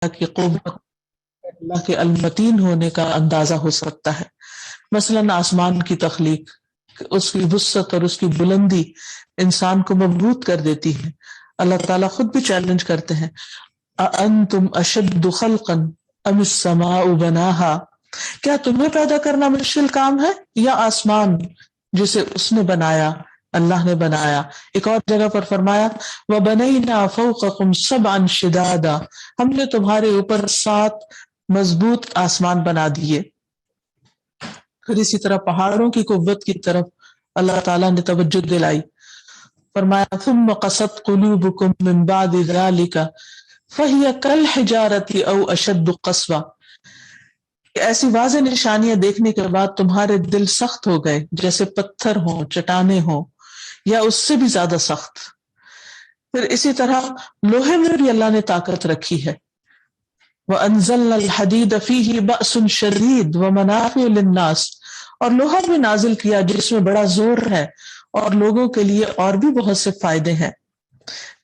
کی قوت، اللہ کے المتین ہونے کا اندازہ ہو سکتا ہے. مثلاً آسمان کی تخلیق، اس کی وسعت اور اس کی بلندی انسان کو مبہوت کر دیتی ہے. اللہ تعالیٰ خود بھی چیلنج کرتے ہیں، اَأَنتُمْ أَشَدُّ خَلْقًا أَمِ السَّمَاءُ بَنَاهَا، کیا تمہیں پیدا کرنا مشکل کام ہے یا آسمان جسے اس نے بنایا، اللہ نے بنایا. ایک اور جگہ پر فرمایا وَبَنَيْنَا فَوْقَكُمْ سَبْعًا شِدَادًا، ہم نے تمہارے اوپر 7 مضبوط آسمان بنا دیے. پھر اسی طرح پہاڑوں کی قوت کی طرف اللہ تعالیٰ نے توجہ دلائی. فرمایا ثم قست قلوبکم من بعد ذلك فہی کالحجارۃ او اشد قسوہ، ایسی واضح نشانیاں دیکھنے کے بعد تمہارے دل سخت ہو گئے جیسے پتھر ہوں، چٹانیں ہوں، یا اس سے بھی زیادہ سخت. پھر اسی طرح لوہے میں بھی اللہ نے طاقت رکھی ہے. وَأَنزَلْنَا الْحَدِيدَ فِيهِ بَأْسٌ شَدِيدٌ وَمَنَافِعُ لِلنَّاسِ، اور لوہا بھی نازل کیا جس میں بڑا زور ہے اور لوگوں کے لیے اور بھی بہت سے فائدے ہیں.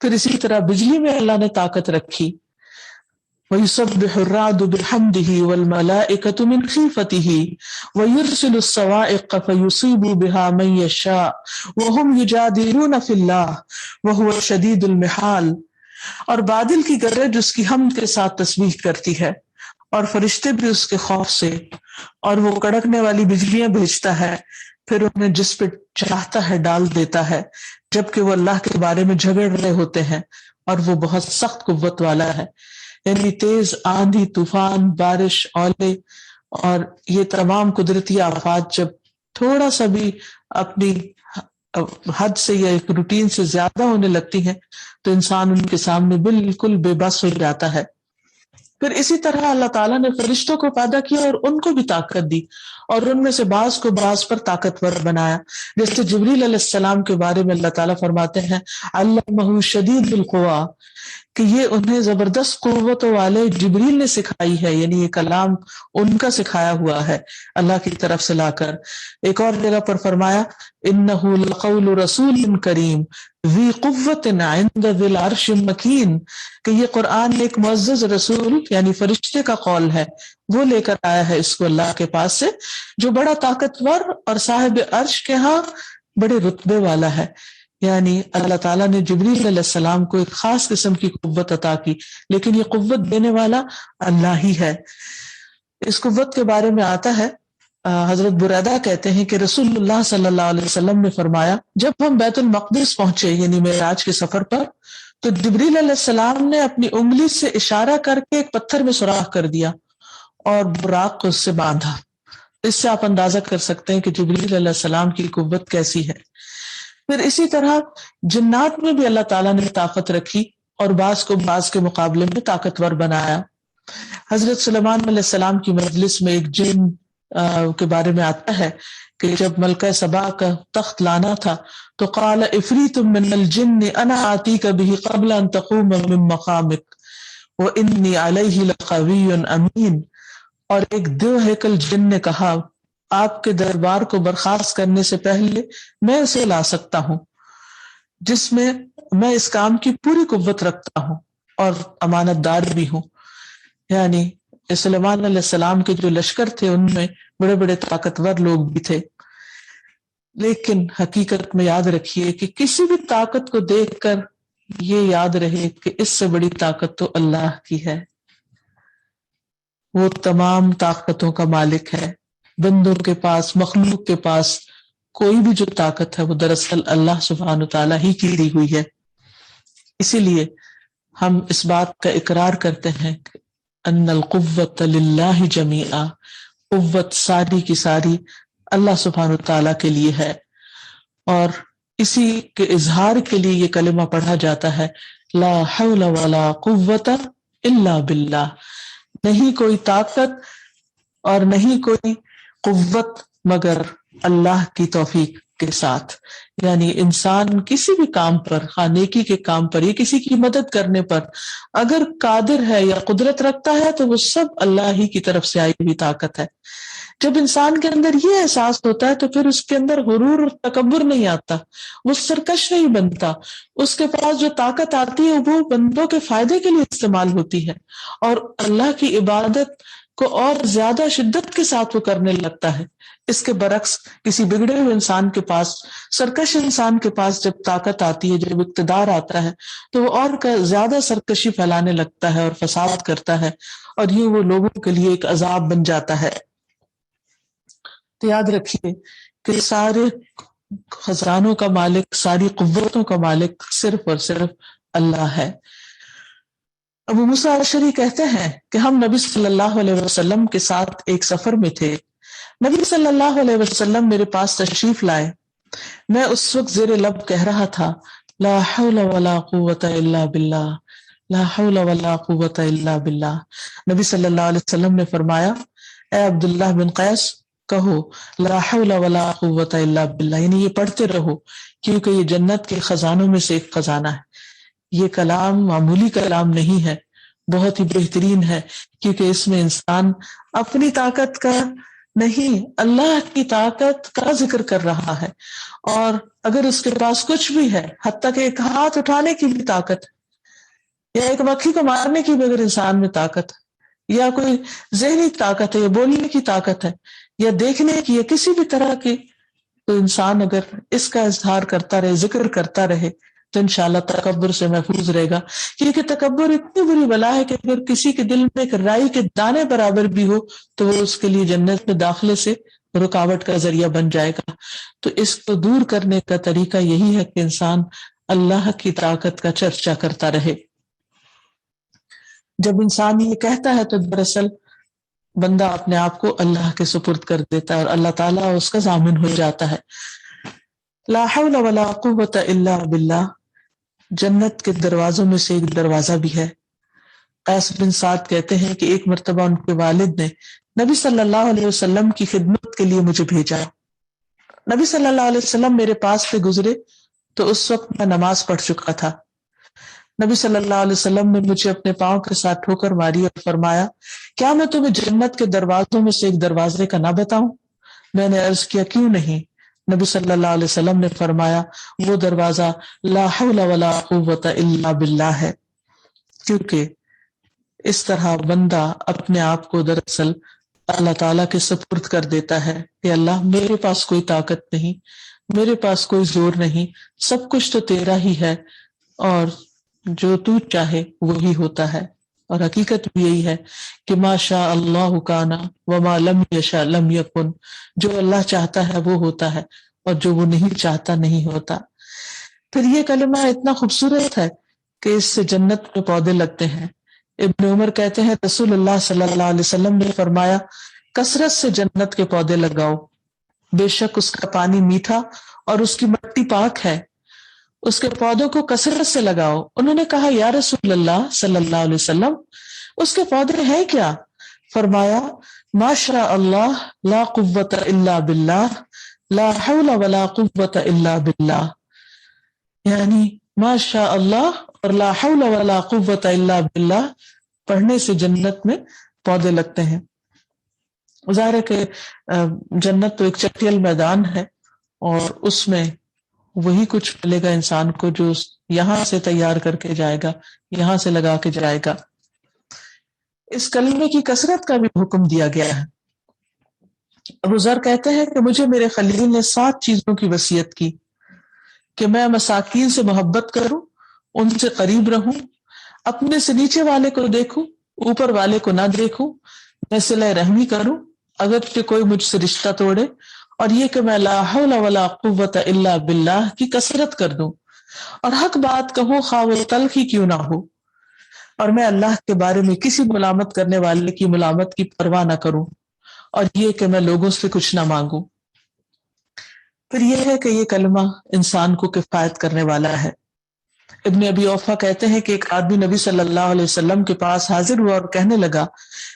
پھر اسی طرح بجلی میں اللہ نے طاقت رکھی. وَيُسَبِّحُ الرَّعْدُ بِحَمْدِهِ وَالْمَلَائِكَةُ مِنْ خِيفَتِهِ وَيُرْسِلُ الصَّوَاعِقَ فَيُصِيبُ بِهَا مَن يَشَاءُ وَهُمْ يُجَادِلُونَ فِي اللَّهِ وَهُوَ شَدِيدُ الْمِحَالِ، اور بادل کی گرج اس کی حمد کے ساتھ تسبیح کرتی ہے، اور فرشتے بھی اس کے خوف سے، اور وہ کڑکنے والی بجلیاں بھیجتا ہے، پھر انہیں جس پہ چاہتا ہے ڈال دیتا ہے، جبکہ وہ اللہ کے بارے میں جھگڑ رہے ہوتے ہیں اور وہ بہت سخت قوت والا ہے. یعنی تیز آندھی، طوفان، بارش، اولے اور یہ تمام قدرتی آفات جب تھوڑا سا بھی اپنی حد سے یا ایک روٹین سے زیادہ ہونے لگتی ہیں تو انسان ان کے سامنے بالکل بے بس ہو جاتا ہے. پھر اسی طرح اللہ تعالیٰ نے فرشتوں کو پیدا کیا اور ان کو بھی طاقت دی، اور ان میں سے بعض کو بعض پر طاقتور بنایا. جیسے جبریل علیہ السلام کے بارے میں اللہ تعالیٰ فرماتے ہیں علمہ شدید القویٰ، کہ یہ انہیں زبردست قوتوں والے جبریل نے سکھائی ہے، یعنی یہ کلام ان کا سکھایا ہوا ہے اللہ کی طرف سے لا کر. ایک اور جگہ پر فرمایا انہ لقول رسول کریم ذی قوت عند ذی العرش مکین، کہ یہ قرآن ایک معزز رسول یعنی فرشتے کا قول ہے، وہ لے کر آیا ہے اس کو اللہ کے پاس سے، جو بڑا طاقتور اور صاحب عرش کے ہاں بڑے رتبے والا ہے. یعنی اللہ تعالیٰ نے جبریل علیہ السلام کو ایک خاص قسم کی قوت عطا کی، لیکن یہ قوت دینے والا اللہ ہی ہے. اس قوت کے بارے میں آتا ہے، حضرت بریدہ کہتے ہیں کہ رسول اللہ صلی اللہ علیہ وسلم نے فرمایا جب ہم بیت المقدس پہنچے یعنی معراج کے سفر پر، تو جبریل علیہ السلام نے اپنی انگلی سے اشارہ کر کے ایک پتھر میں سوراخ کر دیا اور براق کو اس سے باندھا. اس سے آپ اندازہ کر سکتے ہیں کہ جبریل علیہ السلام کی قوت کیسی ہے. پھر اسی طرح جنات میں بھی اللہ تعالیٰ نے طاقت رکھی اور بعض کو بعض کے مقابلے میں طاقتور بنایا. حضرت سلیمان علیہ السلام کی مجلس میں ایک جن کے بارے میں آتا ہے کہ جب ملکہ سبا کا تخت لانا تھا تو قال افریت من الجن انا آتیک به قبل ان تقوم من مقامک وانی علیہ لقوی امین، اور ایک دو ہیکل جن نے کہا آپ کے دربار کو برخاست کرنے سے پہلے میں اسے لا سکتا ہوں جس میں میں اس کام کی پوری قوت رکھتا ہوں اور امانت دار بھی ہوں. یعنی سلیمان علیہ السلام کے جو لشکر تھے ان میں بڑے بڑے طاقتور لوگ بھی تھے، لیکن حقیقت میں یاد رکھیے کہ کسی بھی طاقت کو دیکھ کر یہ یاد رہے کہ اس سے بڑی طاقت تو اللہ کی ہے، وہ تمام طاقتوں کا مالک ہے. بندوں کے پاس، مخلوق کے پاس کوئی بھی جو طاقت ہے وہ دراصل اللہ سبحانہ تعالیٰ ہی کی دی ہوئی ہے. اسی لیے ہم اس بات کا اقرار کرتے ہیں کہ ان القوت للہ جمیعا، قوت ساری کی ساری اللہ سبحانہ تعالیٰ کے لیے ہے. اور اسی کے اظہار کے لیے یہ کلمہ پڑھا جاتا ہے لا حول ولا قوت الا باللہ، نہیں کوئی طاقت اور نہیں کوئی قوت مگر اللہ کی توفیق کے ساتھ، یعنی انسان کسی بھی کام پر، خواہ نیکی کے کام پر یا کسی کی مدد کرنے پر اگر قادر ہے یا قدرت رکھتا ہے تو وہ سب اللہ ہی کی طرف سے آئی ہوئی طاقت ہے۔ جب انسان کے اندر یہ احساس ہوتا ہے تو پھر اس کے اندر غرور اور تکبر نہیں آتا، وہ سرکش نہیں بنتا، اس کے پاس جو طاقت آتی ہے وہ بندوں کے فائدے کے لیے استعمال ہوتی ہے، اور اللہ کی عبادت کو اور زیادہ شدت کے ساتھ وہ کرنے لگتا ہے۔ اس کے برعکس کسی بگڑے ہوئے انسان کے پاس، سرکش انسان کے پاس جب طاقت آتی ہے، جب اقتدار آتا ہے تو وہ اور زیادہ سرکشی پھیلانے لگتا ہے اور فساد کرتا ہے، اور یہ وہ لوگوں کے لیے ایک عذاب بن جاتا ہے۔ تو یاد رکھیے کہ سارے خزانوں کا مالک، ساری قوتوں کا مالک صرف اور صرف اللہ ہے۔ ابو موسیٰ اشعری کہتے ہیں کہ ہم نبی صلی اللہ علیہ وسلم کے ساتھ ایک سفر میں تھے، نبی صلی اللہ علیہ وسلم میرے پاس تشریف لائے، میں اس وقت زیر لب کہہ رہا تھا لا حول ولا قوت الا باللہ، لا حول ولا قوت الا باللہ۔ نبی صلی اللہ علیہ وسلم نے فرمایا اے عبداللہ بن قیس، کہو لا حول ولا قوت الا باللہ، یعنی یہ پڑھتے رہو کیونکہ یہ جنت کے خزانوں میں سے ایک خزانہ ہے۔ یہ کلام معمولی کلام نہیں ہے، بہت ہی بہترین ہے، کیونکہ اس میں انسان اپنی طاقت کا نہیں، اللہ کی طاقت کا ذکر کر رہا ہے، اور اگر اس کے پاس کچھ بھی ہے، حتیٰ کہ ایک ہاتھ اٹھانے کی بھی طاقت ہے، یا ایک مکھی کو مارنے کی بھی اگر انسان میں طاقت ہے، یا کوئی ذہنی طاقت ہے، یا بولنے کی طاقت ہے، یا دیکھنے کی، یا کسی بھی طرح کی، تو انسان اگر اس کا اظہار کرتا رہے، ذکر کرتا رہے، تو انشاءاللہ تکبر سے محفوظ رہے گا۔ کیونکہ تکبر اتنی بری بلا ہے کہ اگر کسی کے دل میں ایک رائی کے دانے برابر بھی ہو تو وہ اس کے لیے جنت میں داخلے سے رکاوٹ کا ذریعہ بن جائے گا۔ تو اس کو دور کرنے کا طریقہ یہی ہے کہ انسان اللہ کی طاقت کا چرچا کرتا رہے۔ جب انسان یہ کہتا ہے تو دراصل بندہ اپنے آپ کو اللہ کے سپرد کر دیتا ہے، اور اللہ تعالیٰ اس کا ضامن ہو جاتا ہے۔ لا حول ولا قوت الا باللہ جنت کے دروازوں میں سے ایک دروازہ بھی ہے۔ قیس بن سعد کہتے ہیں کہ ایک مرتبہ ان کے والد نے نبی صلی اللہ علیہ وسلم کی خدمت کے لیے مجھے بھیجا۔ نبی صلی اللہ علیہ وسلم میرے پاس سے گزرے تو اس وقت میں نماز پڑھ چکا تھا۔ نبی صلی اللہ علیہ وسلم نے مجھے اپنے پاؤں کے ساتھ ٹھوکر ماری اور فرمایا کیا میں تمہیں جنت کے دروازوں میں سے ایک دروازے کا نہ بتاؤں؟ میں نے عرض کیا کیوں نہیں؟ نبی صلی اللہ علیہ وسلم نے فرمایا وہ دروازہ لا حول ولا قوت الا باللہ ہے، کیونکہ اس طرح بندہ اپنے آپ کو دراصل اللہ تعالیٰ کے سپرد کر دیتا ہے کہ اللہ میرے پاس کوئی طاقت نہیں، میرے پاس کوئی زور نہیں، سب کچھ تو تیرا ہی ہے، اور جو تو چاہے وہی ہوتا ہے۔ اور حقیقت بھی یہی ہے کہ ما شاء اللہ کان وما لم یشاء لم یکن، جو اللہ چاہتا ہے وہ ہوتا ہے، اور جو وہ نہیں چاہتا نہیں ہوتا۔ پھر یہ کلمہ اتنا خوبصورت ہے کہ اس سے جنت میں پودے لگتے ہیں۔ ابن عمر کہتے ہیں رسول اللہ صلی اللہ علیہ وسلم نے فرمایا کثرت سے جنت کے پودے لگاؤ، بے شک اس کا پانی میٹھا اور اس کی مٹی پاک ہے، اس کے پودوں کو کثرت سے لگاؤ۔ انہوں نے کہا یا رسول اللہ صلی اللہ علیہ وسلم اس کے پودے ہیں کیا؟ فرمایا ما شاء اللہ لا قوت الا باللہ، لا حول ولا قوت الا باللہ، یعنی ما شاء اللہ اور لا حول ولا قوت الا باللہ پڑھنے سے جنت میں پودے لگتے ہیں۔ ظاہر ہے کہ جنت تو ایک چٹیل میدان ہے، اور اس میں وہی کچھ ملے گا انسان کو جو یہاں سے تیار کر کے جائے گا، یہاں سے لگا کے جائے گا۔ اس کلمے کی کثرت کا بھی حکم دیا گیا ہے۔ ابو ذر کہتے ہیں کہ مجھے میرے خلیل نے 7 چیزوں کی وصیت کی کہ میں مساکین سے محبت کروں، ان سے قریب رہوں، اپنے سے نیچے والے کو دیکھوں، اوپر والے کو نہ دیکھوں، میں صلہ رحمی کروں اگر کہ کوئی مجھ سے رشتہ توڑے، اور یہ کہ میں لا حول ولا قوت الا باللہ کی کثرت کر دوں، اور حق بات کہوں خواہ وہ تلخ ہی کیوں نہ ہو، اور میں اللہ کے بارے میں کسی ملامت کرنے والے کی ملامت کی پرواہ نہ کروں، اور یہ کہ میں لوگوں سے کچھ نہ مانگوں۔ پھر یہ ہے کہ یہ کلمہ انسان کو کفایت کرنے والا ہے۔ ابن ابی اوفا کہتے ہیں کہ ایک آدمی نبی صلی اللہ علیہ وسلم کے پاس حاضر ہوا اور کہنے لگا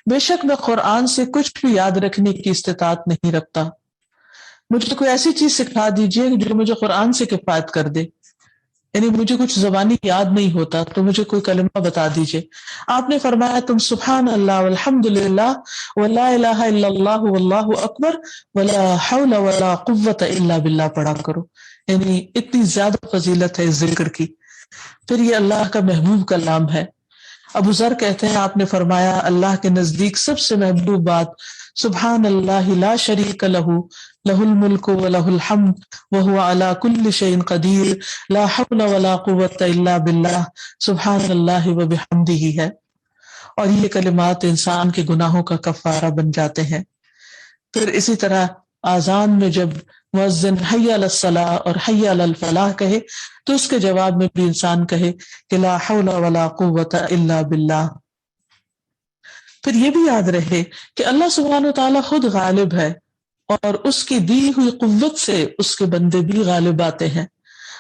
بے شک میں قرآن سے کچھ بھی یاد رکھنے کی استطاعت نہیں رکھتا۔ مجھے کوئی ایسی چیز سکھا دیجیے جو مجھے قرآن سے کفایت کر دے، یعنی مجھے کچھ زبانی یاد نہیں ہوتا تو مجھے کوئی کلمہ بتا دیجیے۔ آپ نے فرمایا تم سبحان اللہ والحمد للہ ولا الہ الا اللہ واللہ اکبر ولا حول ولا قوت الا باللہ پڑھا کرو، یعنی اتنی زیادہ فضیلت ہے اس ذکر کی۔ پھر یہ اللہ کا محبوب کلام ہے۔ ابو ذر کہتے ہیں آپ نے فرمایا اللہ کے نزدیک سب سے محبوب بات سبحان اللہ لا شریک لہ لہ الملک ولہ الحمد وہو علی کل شیء قدیر لا حول ولا قوۃ الا باللہ سبحان اللہ وبحمدہ ہے، اور یہ کلمات انسان کے گناہوں کا کفارہ بن جاتے ہیں۔ پھر اسی طرح آذان میں جب مؤذن حی علی الصلاۃ اور حی علی الفلاح کہے تو اس کے جواب میں بھی انسان کہے کہ لا حول ولا قوت الا باللہ۔ پھر یہ بھی یاد رہے کہ اللہ سبحانہ وتعالیٰ خود غالب ہے، اور اس کی دی ہوئی قوت سے اس کے بندے بھی غالب آتے ہیں۔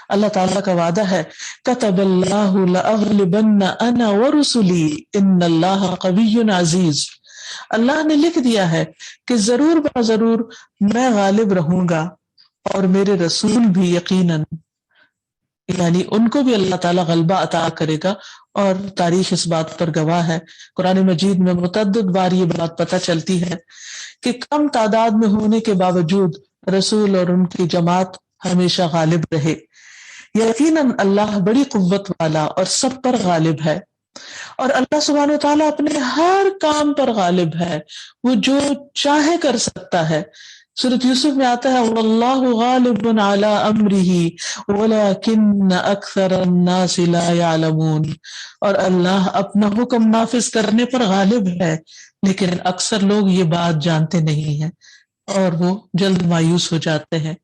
اللہ تعالیٰ کا وعدہ ہے کتب اللہ لأغلبن انا ورسلی ان اللہ قوی عزیز، اللہ نے لکھ دیا ہے کہ ضرور با ضرور میں غالب رہوں گا، اور میرے رسول بھی یقیناً، یعنی ان کو بھی اللہ تعالیٰ غلبہ عطا کرے گا، اور تاریخ اس بات پر گواہ ہے۔ قرآن مجید میں متعدد بار یہ بات پتہ چلتی ہے کہ کم تعداد میں ہونے کے باوجود رسول اور ان کی جماعت ہمیشہ غالب رہے۔ یقیناً اللہ بڑی قوت والا اور سب پر غالب ہے، اور اللہ سبحانہ و تعالیٰ اپنے ہر کام پر غالب ہے، وہ جو چاہے کر سکتا ہے۔ سورۃ یوسف میں آتا ہے واللہ غالب علی امرہ ولکن اکثر الناس لا یعلمون، اور اللہ اپنا حکم نافذ کرنے پر غالب ہے، لیکن اکثر لوگ یہ بات جانتے نہیں ہیں، اور وہ جلد مایوس ہو جاتے ہیں،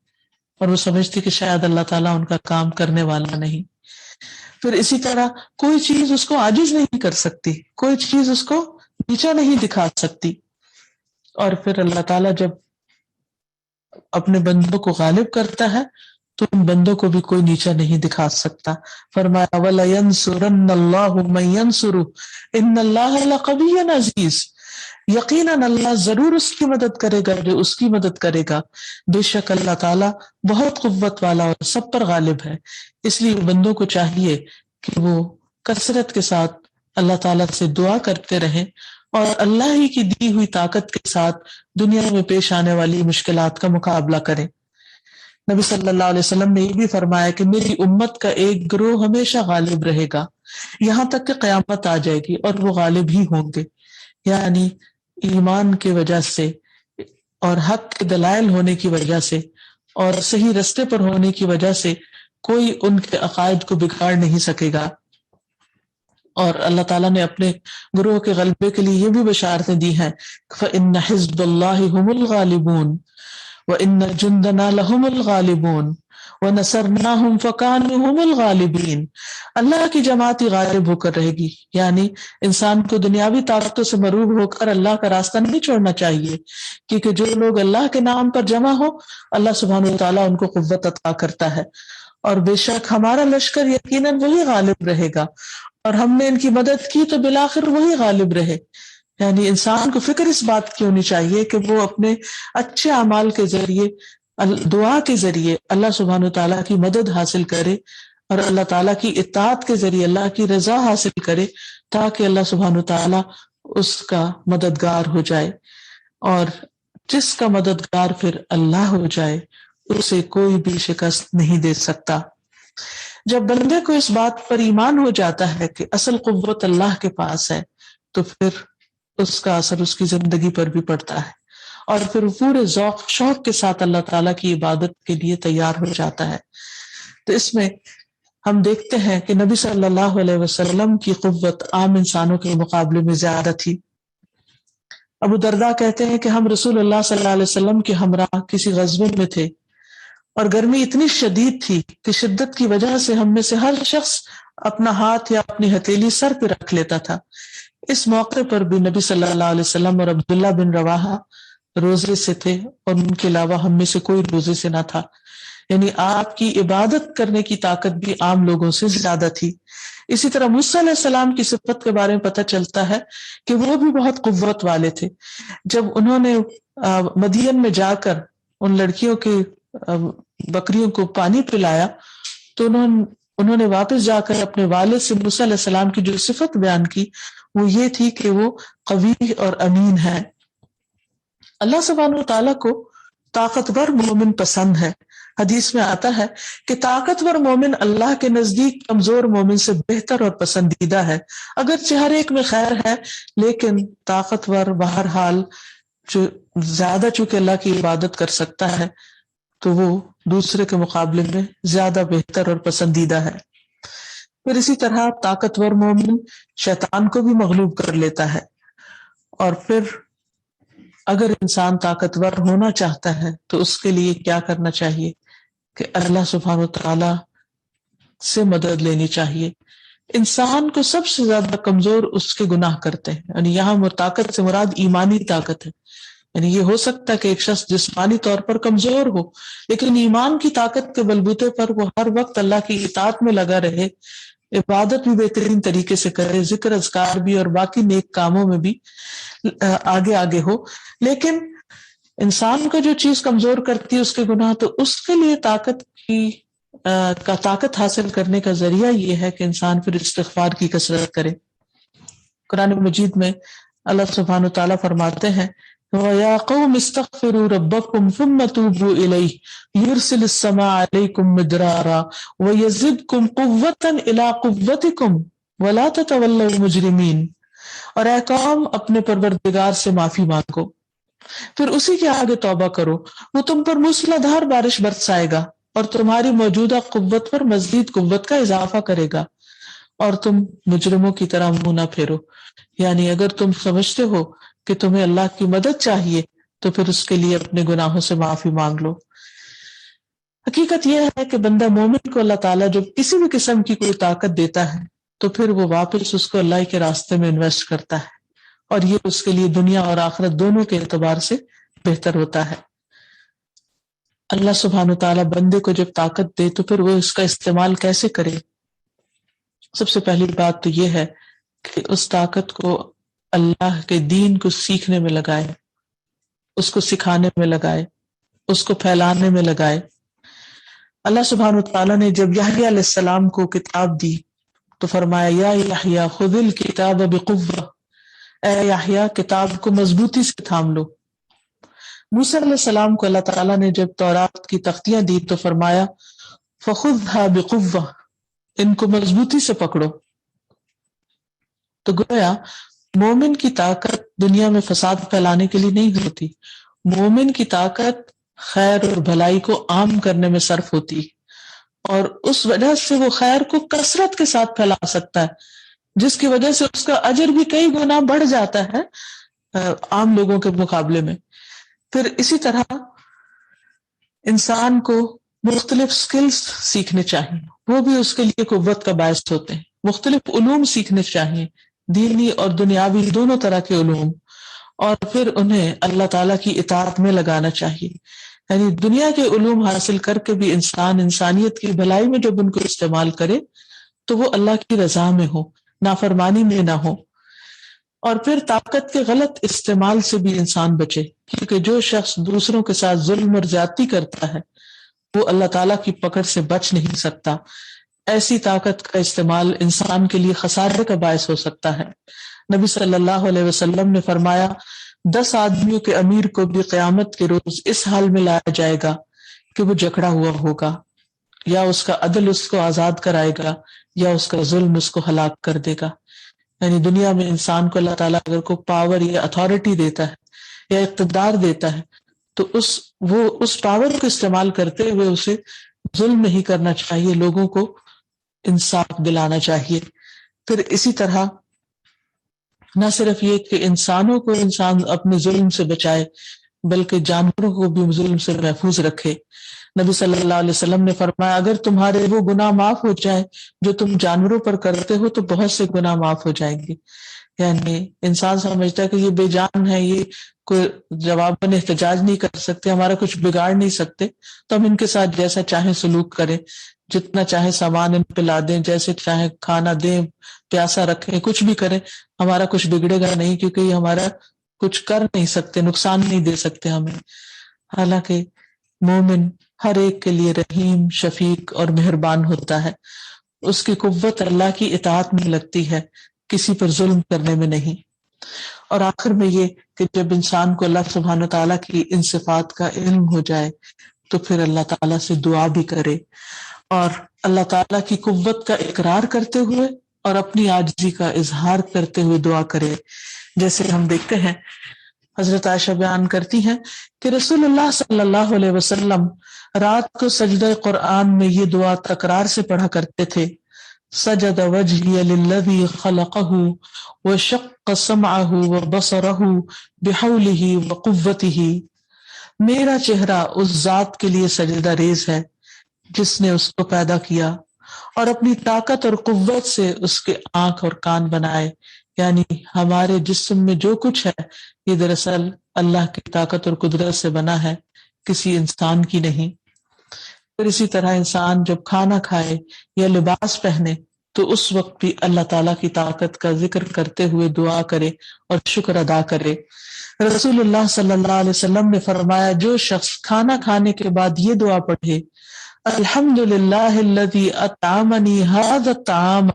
اور وہ سمجھتے کہ شاید اللہ تعالیٰ ان کا کام کرنے والا نہیں۔ پھر اسی طرح کوئی چیز اس کو عاجز نہیں کر سکتی، کوئی چیز اس کو نیچا نہیں دکھا سکتی، اور پھر اللہ تعالیٰ جب اپنے بندوں کو غالب کرتا ہے تو ان بندوں کو بھی کوئی نیچا نہیں دکھا سکتا۔ فرمایا وَلَيَنْصُرَنَّ اللَّهُ مَن يَنْصُرُهُ إِنَّ اللَّهَ لَقَوِيٌّ عَزِيزٌ، یقیناً اللہ ضرور اس کی مدد کرے گا جو اس کی مدد کرے گا، بے شک اللہ تعالیٰ بہت قوت والا اور سب پر غالب ہے۔ اس لیے بندوں کو چاہیے کہ وہ کثرت کے ساتھ اللہ تعالیٰ سے دعا کرتے رہیں، اور اللہ ہی کی دی ہوئی طاقت کے ساتھ دنیا میں پیش آنے والی مشکلات کا مقابلہ کریں۔ نبی صلی اللہ علیہ وسلم نے یہ بھی فرمایا کہ میری امت کا ایک گروہ ہمیشہ غالب رہے گا یہاں تک کہ قیامت آ جائے گی، اور وہ غالب ہی ہوں گے، یعنی ایمان کی وجہ سے اور حق کے دلائل ہونے کی وجہ سے اور صحیح رستے پر ہونے کی وجہ سے کوئی ان کے عقائد کو بگاڑ نہیں سکے گا۔ اور اللہ تعالیٰ نے اپنے گروہ کے غلبے کے لیے یہ بھی بشارتیں دی ہیں فَإِنَّ حِزْبَ اللَّهِ هُمُ الْغَالِبُونَ وَإِنَّ جُنْدَنَا لَهُمُ الْغَالِبُونَ وَنَصَرْنَاهُمْ فَكَانُوا هُمُ الْغَالِبِينَ۔ اللہ کی جماعت ہی غالب ہو کر رہے گی، یعنی انسان کو دنیاوی طاقتوں سے مروب ہو کر اللہ کا راستہ نہیں چھوڑنا چاہیے، کیونکہ جو لوگ اللہ کے نام پر جمع ہو اللہ سبحانہ وتعالیٰ ان کو قوت عطا کرتا ہے، اور بے شک ہمارا لشکر یقیناً وہی غالب رہے گا، اور ہم نے ان کی مدد کی تو بالآخر وہی غالب رہے۔ یعنی انسان کو فکر اس بات کی ہونی چاہیے کہ وہ اپنے اچھے اعمال کے ذریعے، دعا کے ذریعے اللہ سبحانہ وتعالیٰ کی مدد حاصل کرے، اور اللہ تعالیٰ کی اطاعت کے ذریعے اللہ کی رضا حاصل کرے، تاکہ اللہ سبحانہ وتعالیٰ اس کا مددگار ہو جائے، اور جس کا مددگار پھر اللہ ہو جائے اسے کوئی بھی شکست نہیں دے سکتا۔ جب بندے کو اس بات پر ایمان ہو جاتا ہے کہ اصل قوت اللہ کے پاس ہے تو پھر اس کا اثر اس کی زندگی پر بھی پڑتا ہے، اور پھر وہ پورے ذوق شوق کے ساتھ اللہ تعالیٰ کی عبادت کے لیے تیار ہو جاتا ہے۔ تو اس میں ہم دیکھتے ہیں کہ نبی صلی اللہ علیہ وسلم کی قوت عام انسانوں کے مقابلے میں زیادہ تھی۔ ابو درداء کہتے ہیں کہ ہم رسول اللہ صلی اللہ علیہ وسلم کے ہمراہ کسی غزوے میں تھے، اور گرمی اتنی شدید تھی کہ شدت کی وجہ سے ہم میں سے ہر شخص اپنا ہاتھ یا اپنی ہتھیلی سر پہ رکھ لیتا تھا۔ اس موقع پر بھی نبی صلی اللہ علیہ وسلم اور عبداللہ بن رواحہ روزے سے تھے، اور ان کے علاوہ ہم میں سے کوئی روزے سے نہ تھا، یعنی آپ کی عبادت کرنے کی طاقت بھی عام لوگوں سے زیادہ تھی۔ اسی طرح موسیٰ علیہ السلام کی صفت کے بارے میں پتہ چلتا ہے کہ وہ بھی بہت قوت والے تھے۔ جب انہوں نے مدین میں جا کر ان لڑکیوں کی بکریوں کو پانی پلایا تو انہوں نے واپس جا کر اپنے والد سے موسیٰ علیہ السلام کی جو صفت بیان کی وہ یہ تھی کہ وہ قوی اور امین ہے۔ اللہ سبحانہ وتعالیٰ کو طاقتور مومن پسند ہے۔ حدیث میں آتا ہے کہ طاقتور مومن اللہ کے نزدیک کمزور مومن سے بہتر اور پسندیدہ ہے۔ اگرچہ ہر ایک میں خیر ہے لیکن طاقتور بہرحال جو زیادہ چونکہ اللہ کی عبادت کر سکتا ہے تو وہ دوسرے کے مقابلے میں زیادہ بہتر اور پسندیدہ ہے۔ پھر اسی طرح طاقتور مومن شیطان کو بھی مغلوب کر لیتا ہے۔ اور پھر اگر انسان طاقتور ہونا چاہتا ہے تو اس کے لیے کیا کرنا چاہیے کہ اللہ سبحانہ وتعالی سے مدد لینی چاہیے۔ انسان کو سب سے زیادہ کمزور اس کے گناہ کرتے ہیں، یعنی یہاں طاقت سے مراد ایمانی طاقت ہے۔ یعنی یہ ہو سکتا ہے کہ ایک شخص جسمانی طور پر کمزور ہو لیکن ایمان کی طاقت کے بلبوتے پر وہ ہر وقت اللہ کی اطاعت میں لگا رہے، عبادت بھی بہترین طریقے سے کرے، ذکر اذکار بھی اور باقی نیک کاموں میں بھی آگے آگے ہو۔ لیکن انسان کو جو چیز کمزور کرتی ہے اس کے گناہ، تو اس کے لیے طاقت حاصل کرنے کا ذریعہ یہ ہے کہ انسان پھر استغفار کی کثرت کرے۔ قرآن مجید میں اللہ سبحانہ وتعالیٰ فرماتے ہیں وَيَا قَوْمِ اسْتَغْفِرُوا رَبَّكُمْ ثُمَّ تُوبُوا إِلَيْهِ يُرْسِلِ السَّمَاءَ عَلَيْكُمْ مِدْرَارًا وَيَزِدْكُمْ قُوَّةً إِلَىٰ قُوَّتِكُمْ وَلَا تَتَوَلَّوْا مُجْرِمِينَ۔ اور اے قوم اپنے پروردگار سے معافی مانگو، پھر اسی کے آگے توبہ کرو، وہ تم پر موسلا دھار بارش برسائے گا اور تمہاری موجودہ قوت پر مزید قوت کا اضافہ کرے گا، اور تم مجرموں کی طرح منہ نہ پھیرو۔ یعنی اگر تم سمجھتے ہو کہ تمہیں اللہ کی مدد چاہیے تو پھر اس کے لیے اپنے گناہوں سے معافی مانگ لو۔ حقیقت یہ ہے کہ بندہ مومن کو اللہ تعالیٰ جب کسی بھی قسم کی کوئی طاقت دیتا ہے تو پھر وہ واپس اس کو اللہ کے راستے میں انویسٹ کرتا ہے، اور یہ اس کے لیے دنیا اور آخرت دونوں کے اعتبار سے بہتر ہوتا ہے۔ اللہ سبحانہ وتعالیٰ بندے کو جب طاقت دے تو پھر وہ اس کا استعمال کیسے کرے؟ سب سے پہلی بات تو یہ ہے کہ اس طاقت کو اللہ کے دین کو سیکھنے میں لگائے، اس کو سکھانے میں لگائے، اس کو پھیلانے میں لگائے۔ اللہ سبحانہ وتعالیٰ نے جب یحییٰ علیہ السلام کو کتاب دی تو فرمایا یا یحییٰ خذ الکتاب بقوہ، اے یحییٰ کتاب کو مضبوطی سے تھام لو۔ موسیٰ علیہ السلام کو اللہ تعالیٰ نے جب تورات کی تختیاں دی تو فرمایا فخذھا بقوہ، ان کو مضبوطی سے پکڑو۔ تو گویا مومن کی طاقت دنیا میں فساد پھیلانے کے لیے نہیں ہوتی، مومن کی طاقت خیر اور بھلائی کو عام کرنے میں صرف ہوتی، اور اس وجہ سے وہ خیر کو کثرت کے ساتھ پھیلا سکتا ہے، جس کی وجہ سے اس کا اجر بھی کئی گنا بڑھ جاتا ہے عام لوگوں کے مقابلے میں۔ پھر اسی طرح انسان کو مختلف سکلز سیکھنے چاہیے، وہ بھی اس کے لیے قوت کا باعث ہوتے ہیں۔ مختلف علوم سیکھنے چاہیے، دینی اور دنیاوی دونوں طرح کے علوم، اور پھر انہیں اللہ تعالیٰ کی اطاعت میں لگانا چاہیے۔ یعنی دنیا کے علوم حاصل کر کے بھی انسان انسانیت کی بھلائی میں جب ان کو استعمال کرے تو وہ اللہ کی رضا میں ہو، نافرمانی میں نہ ہو۔ اور پھر طاقت کے غلط استعمال سے بھی انسان بچے، کیونکہ جو شخص دوسروں کے ساتھ ظلم اور زیادتی کرتا ہے وہ اللہ تعالیٰ کی پکڑ سے بچ نہیں سکتا۔ ایسی طاقت کا استعمال انسان کے لیے خسارے کا باعث ہو سکتا ہے۔ نبی صلی اللہ علیہ وسلم نے فرمایا 10 آدمیوں کے امیر کو بھی قیامت کے روز اس حال میں لایا جائے گا کہ وہ جکڑا ہوا ہوگا، یا اس کا عدل اس کو آزاد کرائے گا یا اس کا ظلم اس کو ہلاک کر دے گا۔ یعنی دنیا میں انسان کو اللہ تعالیٰ اگر کو پاور یا اتھارٹی دیتا ہے یا اقتدار دیتا ہے تو وہ اس پاور کو استعمال کرتے ہوئے اسے ظلم نہیں کرنا چاہیے، لوگوں کو انصاف دلانا چاہیے۔ پھر اسی طرح نہ صرف یہ کہ انسانوں کو انسان اپنے ظلم سے بچائے بلکہ جانوروں کو بھی ظلم سے محفوظ رکھے۔ نبی صلی اللہ علیہ وسلم نے فرمایا اگر تمہارے وہ گناہ معاف ہو جائے جو تم جانوروں پر کرتے ہو تو بہت سے گناہ معاف ہو جائیں گے۔ یعنی انسان سمجھتا ہے کہ یہ بے جان ہے، یہ کوئی جواباً احتجاج نہیں کر سکتے، ہمارا کچھ بگاڑ نہیں سکتے، تو ہم ان کے ساتھ جیسا چاہیں سلوک کریں، جتنا چاہے سامان ان پہ لا دیں، جیسے چاہے کھانا دیں، پیاسا رکھیں، کچھ بھی کریں، ہمارا کچھ بگڑے گا نہیں، کیونکہ یہ ہمارا کچھ کر نہیں سکتے، نقصان نہیں دے سکتے ہمیں۔ حالانکہ مومن ہر ایک کے لیے رحیم، شفیق اور مہربان ہوتا ہے. اس کی قوت اللہ کی اطاعت میں لگتی ہے، کسی پر ظلم کرنے میں نہیں. اور آخر میں یہ کہ جب انسان کو اللہ سبحانہ تعالیٰ کی ان صفات کا علم ہو جائے تو پھر اللہ تعالیٰ سے دعا بھی کرے، اور اللہ تعالیٰ کی قوت کا اقرار کرتے ہوئے اور اپنی عاجزی کا اظہار کرتے ہوئے دعا کرے. جیسے ہم دیکھتے ہیں حضرت عائشہ بیان کرتی ہیں کہ رسول اللہ صلی اللہ علیہ وسلم رات کو سجدہ قرآن میں یہ دعا تکرار سے پڑھا کرتے تھے: سجد وجہی للذی خلقہ وشق سمعہ وبصرہ بحولہ وقوتہ. میرا چہرہ اس ذات کے لیے سجدہ ریز ہے جس نے اس کو پیدا کیا اور اپنی طاقت اور قوت سے اس کے آنکھ اور کان بنائے. یعنی ہمارے جسم میں جو کچھ ہے یہ دراصل اللہ کی طاقت اور قدرت سے بنا ہے، کسی انسان کی نہیں. پھر اسی طرح انسان جب کھانا کھائے یا لباس پہنے تو اس وقت بھی اللہ تعالیٰ کی طاقت کا ذکر کرتے ہوئے دعا کرے اور شکر ادا کرے. رسول اللہ صلی اللہ علیہ وسلم نے فرمایا جو شخص کھانا کھانے کے بعد یہ دعا پڑھے: الحمد للہ الذی اطعمنی ھذا الطعام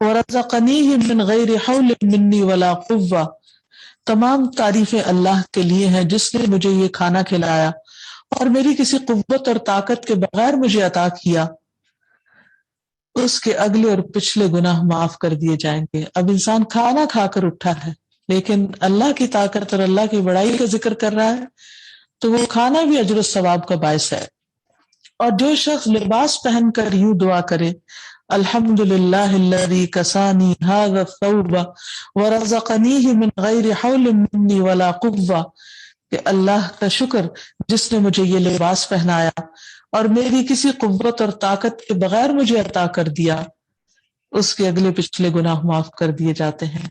ورزقنیہ من غیر حول منی ولا قوہ. تمام تعریفیں اللہ کے لیے ہیں جس نے مجھے یہ کھانا کھلایا اور میری کسی قوت اور طاقت کے بغیر مجھے عطا کیا. اس کے اگلے اور پچھلے گناہ معاف کر دیے جائیں گے. اب انسان کھانا کھا کر اٹھا ہے لیکن اللہ کی طاقت اور اللہ کی بڑائی کا ذکر کر رہا ہے تو وہ کھانا بھی اجر و ثواب کا باعث ہے. اور جو شخص لباس پہن کر یوں دعا کرے: الحمد للہ الذی کسانی ھذا الثوب ورزقنیہ من غیر حول منی ولا قوہ، کہ اللہ کا شکر جس نے مجھے یہ لباس پہنایا اور میری کسی قوت اور طاقت کے بغیر مجھے عطا کر دیا. اس کے اگلے پچھلے گناہ معاف کر دیے جاتے ہیں.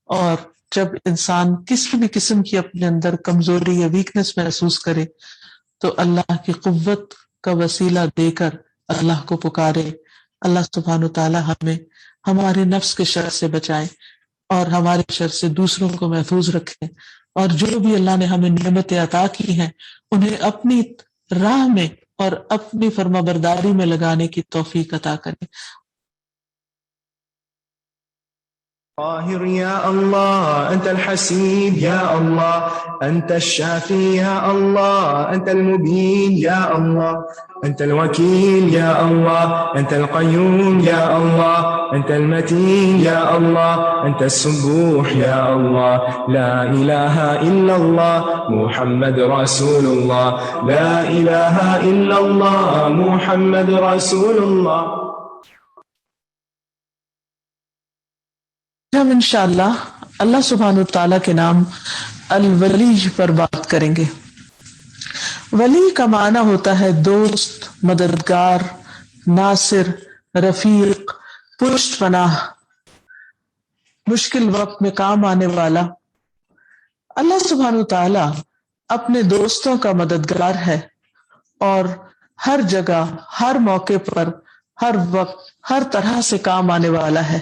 اور جب انسان کسی بھی قسم کی اپنے اندر کمزوری یا ویکنس محسوس کرے تو اللہ کی قوت کا وسیلہ دے کر اللہ کو پکارے. اللہ سبحانہ تعالیٰ ہمیں ہمارے نفس کے شر سے بچائے اور ہمارے شر سے دوسروں کو محفوظ رکھے، اور جو بھی اللہ نے ہمیں نعمتیں عطا کی ہیں انہیں اپنی راہ میں اور اپنی فرما برداری میں لگانے کی توفیق عطا کرے. قاهر يا الله أنت الحسيب يا الله أنت الشافي يا الله أنت المبين يا الله أنت الوكيل يا الله أنت القيوم يا الله أنت المتين يا الله أنت السبوح يا الله لا إله إلا الله محمد رسول الله لا إله إلا الله محمد رسول الله. ہم انشاءاللہ اللہ سبحانہ تعالیٰ کے نام الولی پر بات کریں گے. ولی کا معنی ہوتا ہے دوست، مددگار، ناصر، رفیق، پشت پناہ، مشکل وقت میں کام آنے والا. اللہ سبحانہ تعالیٰ اپنے دوستوں کا مددگار ہے اور ہر جگہ، ہر موقع پر، ہر وقت، ہر طرح سے کام آنے والا ہے.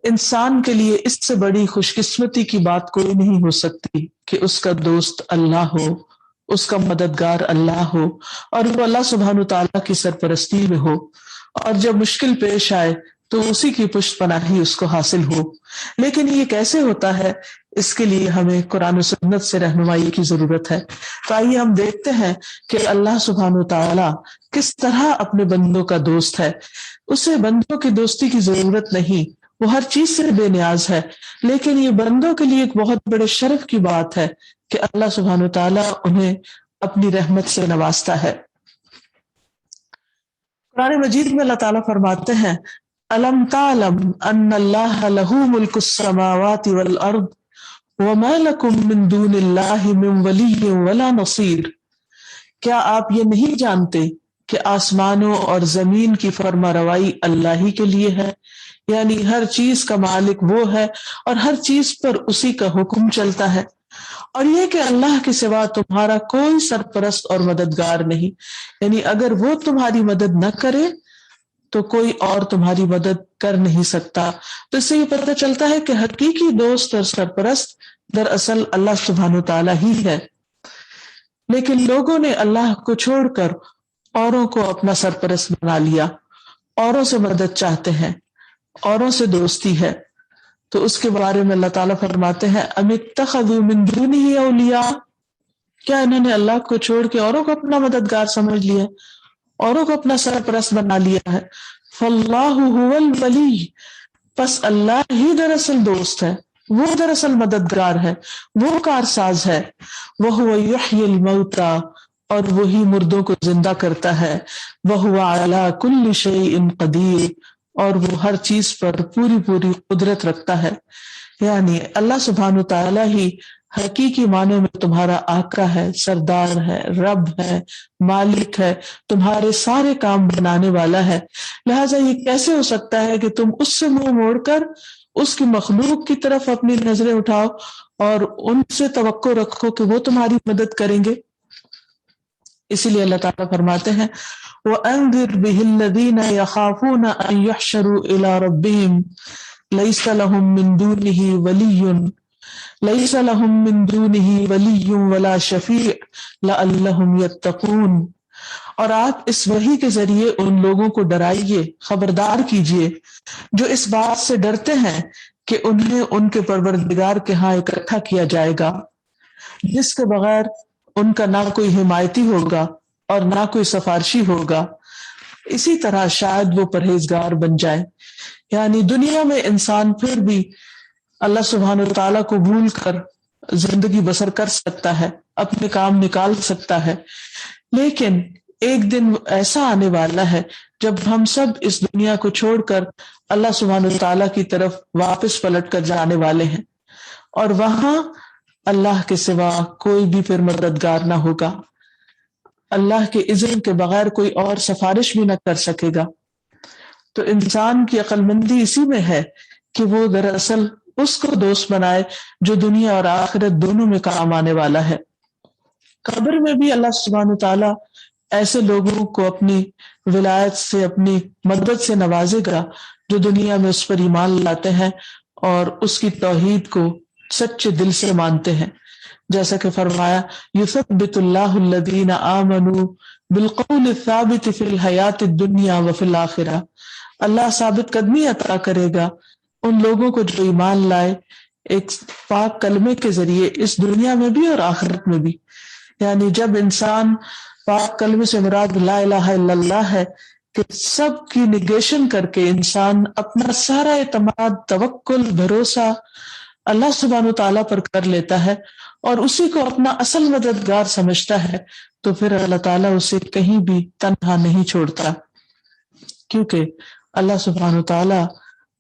انسان کے لیے اس سے بڑی خوش قسمتی کی بات کوئی نہیں ہو سکتی کہ اس کا دوست اللہ ہو، اس کا مددگار اللہ ہو اور وہ اللہ سبحانہ تعالیٰ کی سرپرستی میں ہو، اور جب مشکل پیش آئے تو اسی کی پشت پناہی اس کو حاصل ہو. لیکن یہ کیسے ہوتا ہے؟ اس کے لیے ہمیں قرآن و سنت سے رہنمائی کی ضرورت ہے. تو آئیے ہم دیکھتے ہیں کہ اللہ سبحانہ تعالیٰ کس طرح اپنے بندوں کا دوست ہے. اسے بندوں کی دوستی کی ضرورت نہیں، وہ ہر چیز سے بے نیاز ہے، لیکن یہ بندوں کے لیے ایک بہت بڑے شرف کی بات ہے کہ اللہ سبحانہ تعالیٰ انہیں اپنی رحمت سے نوازتا ہے. قرآن مجید میں اللہ تعالیٰ فرماتے ہیں: أَلَمْ تَعْلَمْ أَنَّ اللَّهَ لَهُ مُلْكُ السَّمَاوَاتِ وَالْأَرْضِ وَمَا لَكُم مِّن دُونِ اللَّهِ مِن وَلِيٍّ وَلَا نَصِيرٍ. کیا آپ یہ نہیں جانتے کہ آسمانوں اور زمین کی فرما روائی اللہ ہی کے لیے ہے؟ یعنی ہر چیز کا مالک وہ ہے اور ہر چیز پر اسی کا حکم چلتا ہے. اور یہ کہ اللہ کے سوا تمہارا کوئی سرپرست اور مددگار نہیں، یعنی اگر وہ تمہاری مدد نہ کرے تو کوئی اور تمہاری مدد کر نہیں سکتا. تو اس سے یہ پتہ چلتا ہے کہ حقیقی دوست اور سرپرست دراصل اللہ سبحانہ تعالیٰ ہی ہے. لیکن لوگوں نے اللہ کو چھوڑ کر اوروں کو اپنا سرپرست بنا لیا، اوروں سے مدد چاہتے ہیں، اوروں سے دوستی ہے۔ تو اس کے بارے میں اللہ تعالیٰ فرماتے ہیں ام اتخذوا من دونہ اولیاء، کیا انہوں نے اللہ کو چھوڑ کے اوروں کو اپنا مددگار سمجھ لیا، اوروں کو اپنا سرپرست بنا لیا ہے۔ فاللہ هو الولی، پس اللہ ہی دراصل دوست ہے، وہ دراصل مددگار ہے، وہ کارساز ہے۔ وَهُوَ يُحْيِي الْمَوْتَى، اور وہی مردوں کو زندہ کرتا ہے۔ وَهُوَ عَلَى كُلِّ شَيْءٍ قَدِيرٌ، اور وہ ہر چیز پر پوری پوری قدرت رکھتا ہے۔ یعنی اللہ سبحانہ تعالیٰ ہی حقیقی معنوں میں تمہارا آقا ہے، سردار ہے، رب ہے، مالک ہے، تمہارے سارے کام بنانے والا ہے۔ لہٰذا یہ کیسے ہو سکتا ہے کہ تم اس سے منہ موڑ کر اس کی مخلوق کی طرف اپنی نظریں اٹھاؤ اور ان سے توقع رکھو کہ وہ تمہاری مدد کریں گے؟ اسی لیے اللہ تعالیٰ فرماتے ہیں وَأَنذِرْ بِهِ الَّذِينَ يَخَافُونَ أَن يُحْشَرُوا إِلَىٰ رَبِّهِمْ لَيْسَ لَهُم مِّن دُونِهِ وَلِيٌّ وَلَا شَفِيعٌ لَعَلَّهُمْ يَتَّقُونَ، اور آپ اس وحی کے ذریعے ان لوگوں کو ڈرائیے، خبردار کیجیے جو اس بات سے ڈرتے ہیں کہ انہیں ان کے پروردگار کے ہاں اکٹھا کیا جائے گا، جس کے بغیر ان کا نہ کوئی حمایتی ہوگا اور نہ کوئی سفارشی ہوگا، اسی طرح شاید وہ پرہیزگار بن جائے۔ یعنی دنیا میں انسان پھر بھی اللہ سبحانہ تعالیٰ کو بھول کر زندگی بسر کر سکتا ہے، اپنے کام نکال سکتا ہے، لیکن ایک دن ایسا آنے والا ہے جب ہم سب اس دنیا کو چھوڑ کر اللہ سبحانہ تعالیٰ کی طرف واپس پلٹ کر جانے والے ہیں، اور وہاں اللہ کے سوا کوئی بھی پھر مددگار نہ ہوگا، اللہ کے اذن کے بغیر کوئی اور سفارش بھی نہ کر سکے گا۔ تو انسان کی عقل مندی اسی میں ہے کہ وہ دراصل اس کو دوست بنائے جو دنیا اور آخرت دونوں میں کام آنے والا ہے۔ قبر میں بھی اللہ سبحانہ تعالیٰ ایسے لوگوں کو اپنی ولایت سے، اپنی مدد سے نوازے گا جو دنیا میں اس پر ایمان لاتے ہیں اور اس کی توحید کو سچے دل سے مانتے ہیں، جیسا کہ فرمایا یثبت اللہ الذین آمنوا بالقول الثابت فی الحیات الدنیا وفی الآخرہ، اللہ ثابت قدمی عطا کرے گا ان لوگوں کو جو ایمان لائے ایک پاک کلمے کے ذریعے اس دنیا میں بھی اور آخرت میں بھی۔ یعنی جب انسان پاک کلمے سے مراد لا الہ الا اللہ ہے کہ سب کی نگیشن کر کے انسان اپنا سارا اعتماد، توکل، بھروسہ اللہ سبحانہ تعالیٰ پر کر لیتا ہے اور اسی کو اپنا اصل مددگار سمجھتا ہے، تو پھر اللہ تعالیٰ اسے کہیں بھی تنہا نہیں چھوڑتا، کیونکہ اللہ سبحانہ تعالیٰ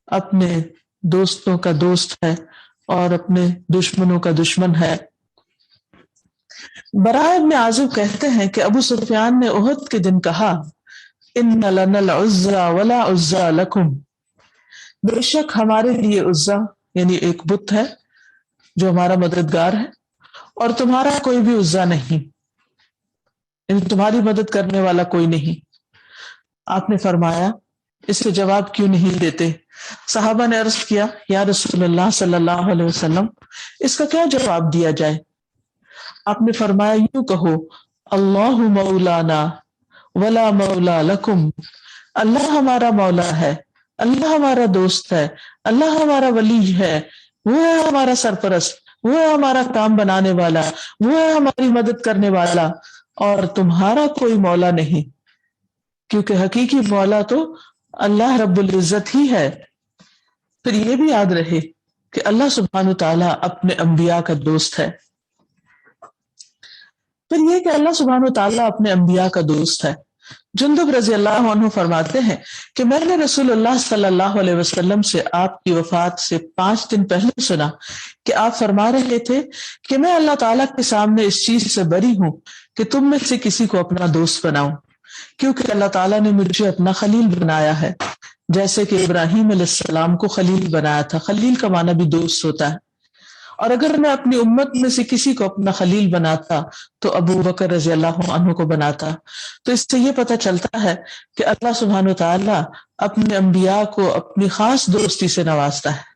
اپنے دوستوں کا دوست ہے اور اپنے دشمنوں کا دشمن ہے۔ براء ابن عازب کہتے ہیں کہ ابو سفیان نے احد کے دن کہا ان لنا العزى ولا عزى لكم، بے شک ہمارے لیے عزا یعنی ایک بت ہے جو ہمارا مددگار ہے اور تمہارا کوئی بھی عزا نہیں، یعنی تمہاری مدد کرنے والا کوئی نہیں۔ آپ نے فرمایا اس سے جواب کیوں نہیں دیتے؟ صحابہ نے عرض کیا یا رسول اللہ صلی اللہ علیہ وسلم اس کا کیا جواب دیا جائے؟ آپ نے فرمایا یوں کہو اللہ مولانا ولا مولا لکم، اللہ ہمارا مولا ہے، اللہ ہمارا دوست ہے، اللہ ہمارا ولی ہے، وہ ہے ہمارا سرپرست، وہ ہے ہمارا کام بنانے والا، وہ ہے ہماری مدد کرنے والا، اور تمہارا کوئی مولا نہیں، کیونکہ حقیقی مولا تو اللہ رب العزت ہی ہے۔ پھر یہ بھی یاد رہے کہ اللہ سبحانہ تعالیٰ اپنے انبیاء کا دوست ہے۔ پھر یہ کہ اللہ سبحانہ تعالیٰ اپنے انبیاء کا دوست ہے۔ جندب رضی اللہ عنہ فرماتے ہیں کہ میں نے رسول اللہ صلی اللہ علیہ وسلم سے آپ کی وفات سے 5 دن پہلے سنا کہ آپ فرما رہے تھے کہ میں اللہ تعالیٰ کے سامنے اس چیز سے بری ہوں کہ تم میں سے کسی کو اپنا دوست بناؤں، کیونکہ اللہ تعالیٰ نے مجھے اپنا خلیل بنایا ہے، جیسے کہ ابراہیم علیہ السلام کو خلیل بنایا تھا۔ خلیل کا معنی بھی دوست ہوتا ہے، اور اگر میں اپنی امت میں سے کسی کو اپنا خلیل بناتا تو ابو بکر رضی اللہ عنہ کو بناتا۔ تو اس سے یہ پتہ چلتا ہے کہ اللہ سبحانہ تعالیٰ اپنے انبیاء کو اپنی خاص دوستی سے نوازتا ہے۔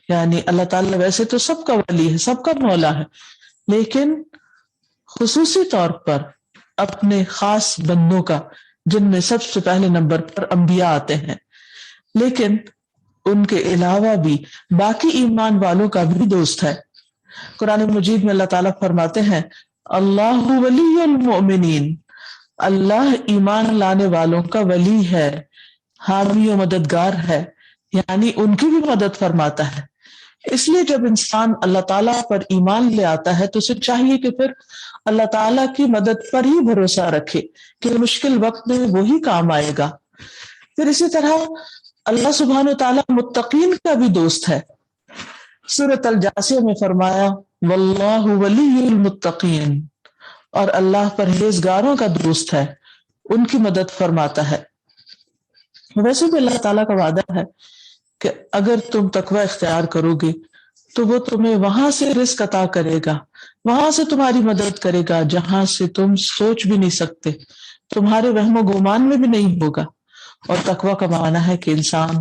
یعنی اللہ تعالیٰ ویسے تو سب کا ولی ہے، سب کا مولا ہے، لیکن خصوصی طور پر اپنے خاص بندوں کا، جن میں سب سے پہلے نمبر پر انبیاء آتے ہیں، لیکن ان کے علاوہ بھی باقی ایمان والوں کا بھی دوست ہے۔ قرآن مجید میں اللہ تعالیٰ فرماتے ہیں اللہ ولی المؤمنین، اللہ ایمان لانے والوں کا ولی ہے، حامی و مددگار ہے، یعنی ان کی بھی مدد فرماتا ہے۔ اس لیے جب انسان اللہ تعالیٰ پر ایمان لے آتا ہے تو اسے چاہیے کہ پھر اللہ تعالیٰ کی مدد پر ہی بھروسہ رکھے کہ مشکل وقت میں وہی کام آئے گا۔ پھر اسی طرح اللہ سبحانہ و تعالیٰ متقین کا بھی دوست ہے۔ سورۃ الجاثیہ میں فرمایا واللہ ولی المتقین، اور اللہ پرہیزگاروں کا دوست ہے، ان کی مدد فرماتا ہے۔ ویسے بھی اللہ تعالیٰ کا وعدہ ہے کہ اگر تم تقوی اختیار کرو گے تو وہ تمہیں وہاں سے رزق عطا کرے گا، وہاں سے تمہاری مدد کرے گا جہاں سے تم سوچ بھی نہیں سکتے، تمہارے وہم و گمان میں بھی نہیں ہوگا۔ اور تقوی کا معنی ہے کہ انسان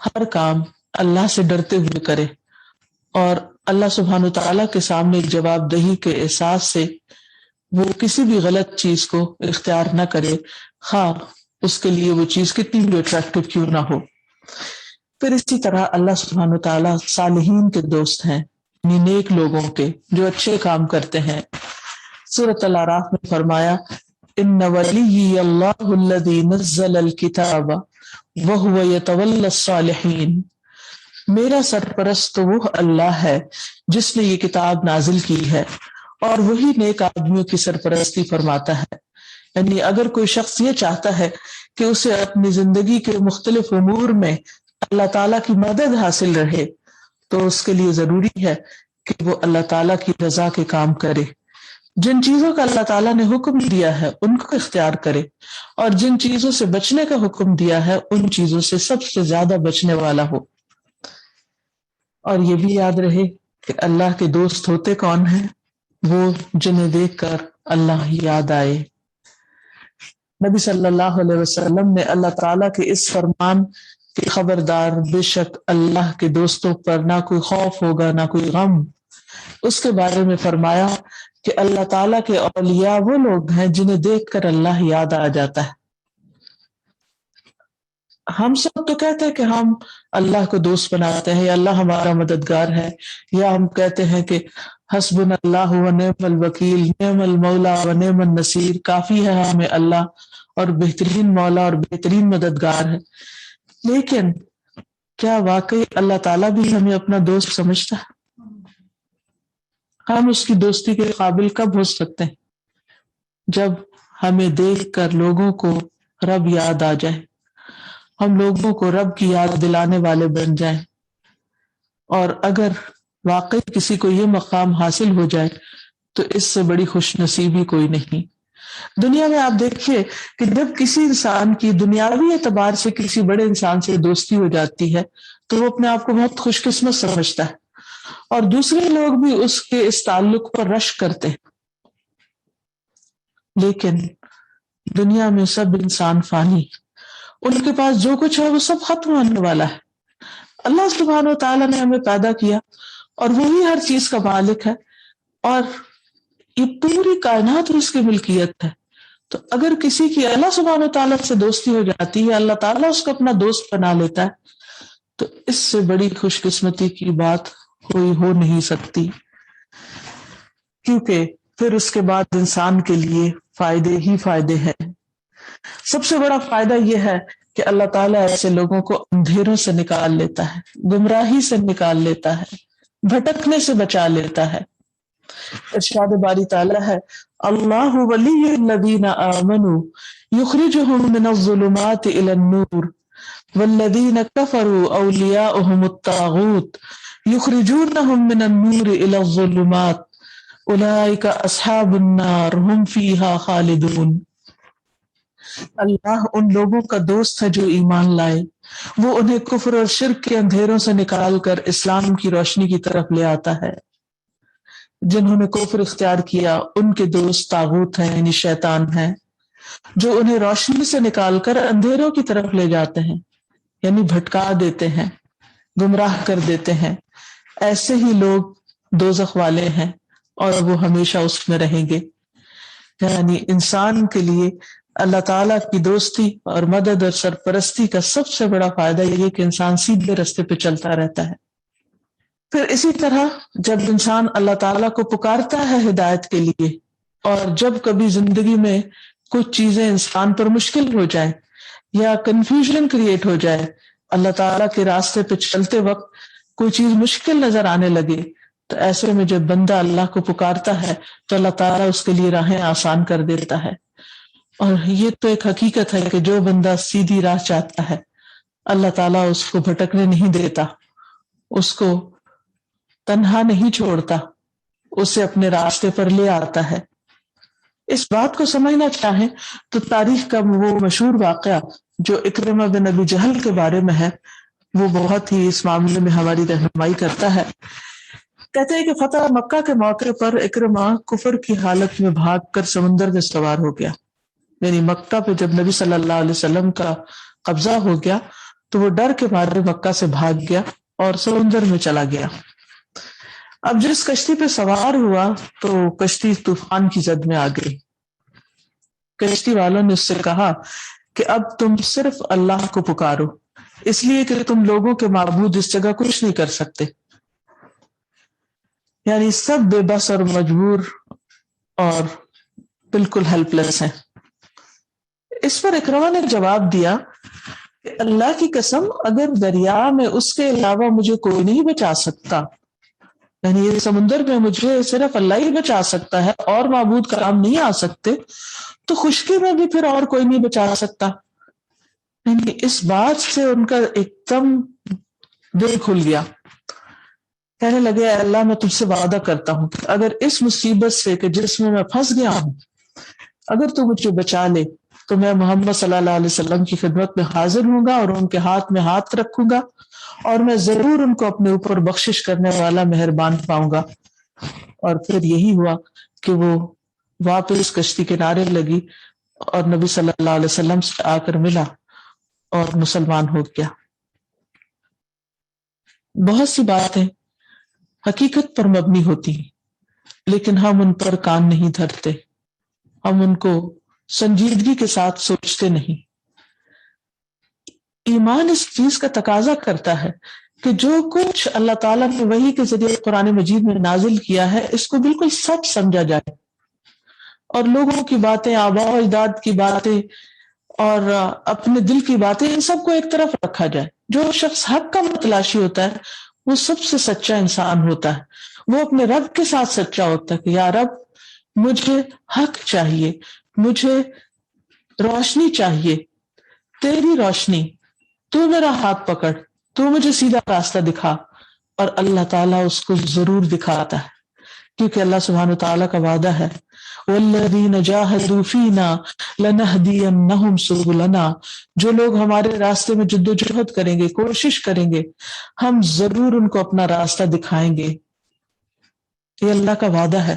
ہر کام اللہ سے ڈرتے ہوئے کرے اور اللہ سبحانہ تعالیٰ کے سامنے جواب دہی کے احساس سے وہ کسی بھی غلط چیز کو اختیار نہ کرے، خواہ اس کے لیے وہ چیز کتنی بھی اٹریکٹیو کیوں نہ ہو۔ پھر اسی طرح اللہ سبحانہ تعالیٰ صالحین کے دوست ہیں، یعنی نیک لوگوں کے جو اچھے کام کرتے ہیں۔ سورۃ الاعراف میں فرمایا ان ولی اللہ الذی نزل الکتاب وہو یتولی الصالحین، میرا سرپرست تو وہ اللہ ہے جس نے یہ کتاب نازل کی ہے اور وہی نیک آدمیوں کی سرپرستی فرماتا ہے۔ یعنی اگر کوئی شخص یہ چاہتا ہے کہ اسے اپنی زندگی کے مختلف امور میں اللہ تعالیٰ کی مدد حاصل رہے تو اس کے لیے ضروری ہے کہ وہ اللہ تعالیٰ کی رضا کے کام کرے، جن چیزوں کا اللہ تعالیٰ نے حکم دیا ہے ان کو اختیار کرے، اور جن چیزوں سے بچنے کا حکم دیا ہے ان چیزوں سے سب سے زیادہ بچنے والا ہو۔ اور یہ بھی یاد رہے کہ اللہ کے دوست ہوتے کون ہیں؟ وہ جنہیں دیکھ کر اللہ ہی یاد آئے۔ نبی صلی اللہ علیہ وسلم نے اللہ تعالیٰ کے اس فرمان کہ خبردار بے شک اللہ کے دوستوں پر نہ کوئی خوف ہوگا نہ کوئی غم، اس کے بارے میں فرمایا کہ اللہ تعالیٰ کے اولیاء وہ لوگ ہیں جنہیں دیکھ کر اللہ یاد آ جاتا ہے۔ ہم سب تو کہتے ہیں کہ ہم اللہ کو دوست بناتے ہیں یا اللہ ہمارا مددگار ہے، یا ہم کہتے ہیں کہ حسبنا اللہ و نعم الوکیل، نعم المولا و نعم النصیر، کافی ہے ہمیں اللہ اور بہترین مولا اور بہترین مددگار ہے۔ لیکن کیا واقعی اللہ تعالیٰ بھی ہمیں اپنا دوست سمجھتا ہے؟ ہم اس کی دوستی کے قابل کب ہو سکتے ہیں؟ جب ہمیں دیکھ کر لوگوں کو رب یاد آ جائے، ہم لوگوں کو رب کی یاد دلانے والے بن جائیں۔ اور اگر واقعی کسی کو یہ مقام حاصل ہو جائے تو اس سے بڑی خوش نصیبی کوئی نہیں۔ دنیا میں آپ دیکھیے کہ جب کسی انسان کی دنیاوی اعتبار سے کسی بڑے انسان سے دوستی ہو جاتی ہے تو وہ اپنے آپ کو بہت خوش قسمت سمجھتا ہے، اور دوسرے لوگ بھی اس کے اس تعلق پر رشک کرتے ہیں۔ لیکن دنیا میں سب انسان فانی، ان کے پاس جو کچھ ہے وہ سب ختم ہونے والا ہے۔ اللہ سبحانہ و تعالیٰ نے ہمیں پیدا کیا اور وہی ہر چیز کا مالک ہے، اور یہ پوری کائنات اس کی ملکیت ہے۔ تو اگر کسی کی اللہ سبحانہ و تعالیٰ سے دوستی ہو جاتی ہے، اللہ تعالیٰ اس کو اپنا دوست بنا لیتا ہے، تو اس سے بڑی خوش قسمتی کی بات کوئی ہو نہیں سکتی، کیونکہ پھر اس کے بعد انسان کے لیے فائدے ہی فائدے ہیں۔ سب سے بڑا فائدہ یہ ہے کہ اللہ تعالیٰ ایسے لوگوں کو اندھیروں سے نکال لیتا ہے، گمراہی سے نکال لیتا ہے، بھٹکنے سے بچا لیتا ہے۔ ارشاد باری تعالیٰ ہے اللہ ولی الذین آمنوا یخرجہم من الظلمات الی النور والذین کفروا اولیاؤہم الطاغوت یخرجونہم من النور الی الظلمات اولئک اصحاب النار ہم فیہا خالدون۔ اللہ ان لوگوں کا دوست ہے جو ایمان لائے، وہ انہیں کفر اور شرک کے اندھیروں سے نکال کر اسلام کی روشنی کی طرف لے آتا ہے۔ جنہوں نے کفر اختیار کیا ان کے دوست طاغوت ہیں، یعنی شیطان ہیں، جو انہیں روشنی سے نکال کر اندھیروں کی طرف لے جاتے ہیں، یعنی بھٹکا دیتے ہیں، گمراہ کر دیتے ہیں۔ ایسے ہی لوگ دوزخ والے ہیں اور وہ ہمیشہ اس میں رہیں گے۔ یعنی انسان کے لیے اللہ تعالیٰ کی دوستی اور مدد اور سرپرستی کا سب سے بڑا فائدہ یہ ہے کہ انسان سیدھے راستے پہ چلتا رہتا ہے۔ پھر اسی طرح جب انسان اللہ تعالیٰ کو پکارتا ہے ہدایت کے لیے، اور جب کبھی زندگی میں کچھ چیزیں انسان پر مشکل ہو جائے یا کنفیوژن کریٹ ہو جائے، اللہ تعالیٰ کے راستے پہ چلتے وقت کوئی چیز مشکل نظر آنے لگے، تو ایسے میں جب بندہ اللہ کو پکارتا ہے تو اللہ تعالیٰ اس کے لیے راہیں آسان کر دیتا ہے۔ اور یہ تو ایک حقیقت ہے کہ جو بندہ سیدھی راہ چاہتا ہے اللہ تعالیٰ اس کو بھٹکنے نہیں دیتا، اس کو تنہا نہیں چھوڑتا، اسے اپنے راستے پر لے آتا ہے۔ اس بات کو سمجھنا چاہیں تو تاریخ کا وہ مشہور واقعہ جو اکرمہ بن ابی جہل کے بارے میں ہے، وہ بہت ہی اس معاملے میں ہماری رہنمائی کرتا ہے۔ کہتے ہیں کہ فتح مکہ کے موقع پر اکرمہ کفر کی حالت میں بھاگ کر سمندر میں سوار ہو گیا، یعنی مکہ پہ جب نبی صلی اللہ علیہ وسلم کا قبضہ ہو گیا تو وہ ڈر کے مارے مکہ سے بھاگ گیا اور سمندر میں چلا گیا۔ اب جس کشتی پہ سوار ہوا تو کشتی طوفان کی زد میں آ گئی۔ کشتی والوں نے اس سے کہا کہ اب تم صرف اللہ کو پکارو، اس لیے کہ تم لوگوں کے معبود اس جگہ کچھ نہیں کر سکتے۔ یعنی سب بے بس اور مجبور اور بالکل ہیلپ لیس ہیں۔ اس پر اکرمہ نے جواب دیا کہ اللہ کی قسم، اگر دریا میں اس کے علاوہ مجھے کوئی نہیں بچا سکتا، یعنی یہ سمندر میں مجھے صرف اللہ ہی بچا سکتا ہے اور معبود کام نہیں آ سکتے، تو خشکی میں بھی پھر اور کوئی نہیں بچا سکتا۔ یعنی اس بات سے ان کا ایک دم دل کھل گیا، کہنے لگے اے اللہ، میں تجھ سے وعدہ کرتا ہوں کہ اگر اس مصیبت سے کہ جس میں پھنس گیا ہوں اگر تو مجھے بچا لے تو میں محمد صلی اللہ علیہ وسلم کی خدمت میں حاضر ہوں گا اور ان کے ہاتھ میں ہاتھ رکھوں گا، اور میں ضرور ان کو اپنے اوپر بخشش کرنے والا مہربان پاؤں گا۔ اور پھر یہی ہوا کہ وہ واپس کشتی کنارے لگی اور نبی صلی اللہ علیہ وسلم سے آ کر ملا اور مسلمان ہو گیا۔ بہت سی باتیں حقیقت پر مبنی ہوتی ہیں لیکن ہم ان پر کان نہیں دھرتے، ہم ان کو سنجیدگی کے ساتھ سوچتے نہیں۔ ایمان اس چیز کا تقاضا کرتا ہے کہ جو کچھ اللہ تعالیٰ نے وحی کے ذریعے قرآن مجید میں نازل کیا ہے اس کو بالکل سچ سمجھا جائے، اور لوگوں کی باتیں، آباء و اجداد کی باتیں اور اپنے دل کی باتیں، ان سب کو ایک طرف رکھا جائے۔ جو شخص حق کا متلاشی ہوتا ہے وہ سب سے سچا انسان ہوتا ہے، وہ اپنے رب کے ساتھ سچا ہوتا ہے کہ یا رب، مجھے حق چاہیے، مجھے روشنی چاہیے، تیری روشنی، تو میرا ہاتھ پکڑ، تو مجھے سیدھا راستہ دکھا۔ اور اللہ تعالیٰ اس کو ضرور دکھاتا ہے، کیونکہ اللہ سبحانہ وتعالیٰ کا وعدہ ہے وَالَّذِينَ جَاهَدُوا فِينَا لَنَهْدِيَنَّهُمْ سُبُلَنَا، جو لوگ ہمارے راستے میں جد و جہد کریں گے، کوشش کریں گے، ہم ضرور ان کو اپنا راستہ دکھائیں گے۔ یہ اللہ کا وعدہ ہے۔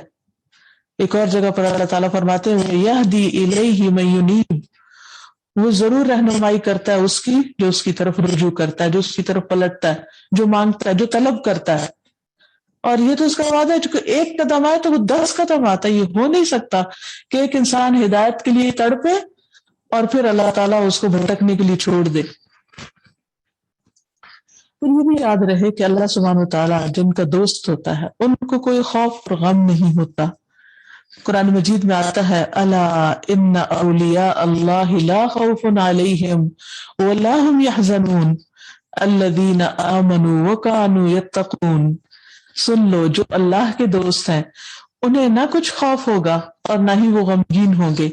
ایک اور جگہ پر اللہ تعالیٰ فرماتے ہیں یہدی الیہ من ینیب، وہ ضرور رہنمائی کرتا ہے اس کی جو اس کی طرف رجوع کرتا ہے، جو اس کی طرف پلٹتا ہے، جو مانگتا ہے، جو طلب کرتا ہے۔ اور یہ تو اس کا وعدہ ہے، چونکہ ایک قدم آئے تو وہ 10 قدم آتا ہے۔ یہ ہو نہیں سکتا کہ ایک انسان ہدایت کے لیے تڑپے اور پھر اللہ تعالیٰ اس کو بھٹکنے کے لیے چھوڑ دے۔ تو یہ بھی یاد رہے کہ اللہ سبحانہ وتعالیٰ جن کا دوست ہوتا ہے ان کو کوئی خوف اور غم نہیں ہوتا۔ قرآن مجید میں آتا ہے الا ان اولیاء اللہ لا خوف علیہم ولا هم يحزنون الذین آمنوا وکانوا یتقون، سن لو جو اللہ کے دوست ہیں انہیں نہ کچھ خوف ہوگا اور نہ ہی وہ غمگین ہوں گے،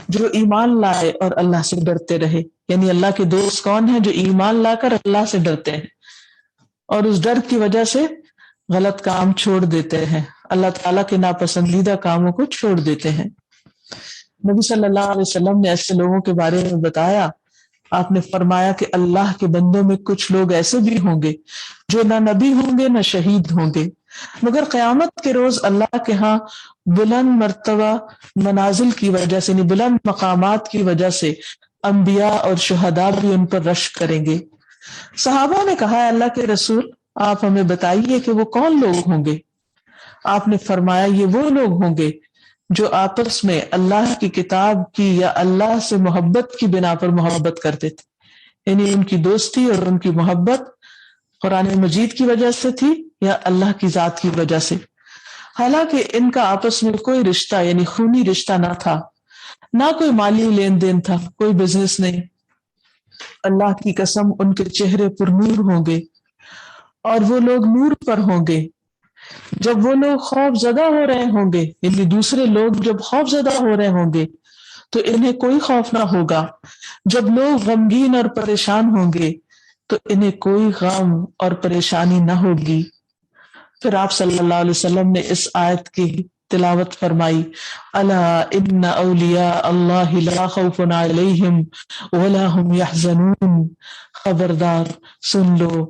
جو ایمان لائے اور اللہ سے ڈرتے رہے۔ یعنی اللہ کے دوست کون ہیں؟ جو ایمان لا کر اللہ سے ڈرتے ہیں اور اس ڈر کی وجہ سے غلط کام چھوڑ دیتے ہیں، اللہ تعالیٰ کے ناپسندیدہ کاموں کو چھوڑ دیتے ہیں۔ نبی صلی اللہ علیہ وسلم نے ایسے لوگوں کے بارے میں بتایا، آپ نے فرمایا کہ اللہ کے بندوں میں کچھ لوگ ایسے بھی ہوں گے جو نہ نبی ہوں گے نہ شہید ہوں گے، مگر قیامت کے روز اللہ کے ہاں بلند مرتبہ منازل کی وجہ سے، یعنی بلند مقامات کی وجہ سے انبیاء اور شہداء بھی ان پر رشک کریں گے۔ صحابہ نے کہا اللہ کے رسول آپ ہمیں بتائیے کہ وہ کون لوگ ہوں گے؟ آپ نے فرمایا یہ وہ لوگ ہوں گے جو آپس میں اللہ کی کتاب کی یا اللہ سے محبت کی بنا پر محبت کرتے تھے، یعنی ان کی دوستی اور ان کی محبت قرآن مجید کی وجہ سے تھی یا اللہ کی ذات کی وجہ سے، حالانکہ ان کا آپس میں کوئی رشتہ یعنی خونی رشتہ نہ تھا، نہ کوئی مالی لین دین تھا، کوئی بزنس نہیں۔ اللہ کی قسم ان کے چہرے پر نور ہوں گے اور وہ لوگ نور پر ہوں گے۔ جب وہ لوگ خوف زدہ ہو رہے ہوں گے، یعنی دوسرے لوگ جب خوف زدہ ہو رہے ہوں گے تو انہیں کوئی خوف نہ ہوگا، جب لوگ غمگین اور پریشان ہوں گے تو انہیں کوئی غم اور پریشانی نہ ہوگی۔ پھر آپ صلی اللہ علیہ وسلم نے اس آیت کی تلاوت فرمائی، الا ان اولیاء اللہ لا خوف علیہم ولا هم يحزنون، خبردار سن لو،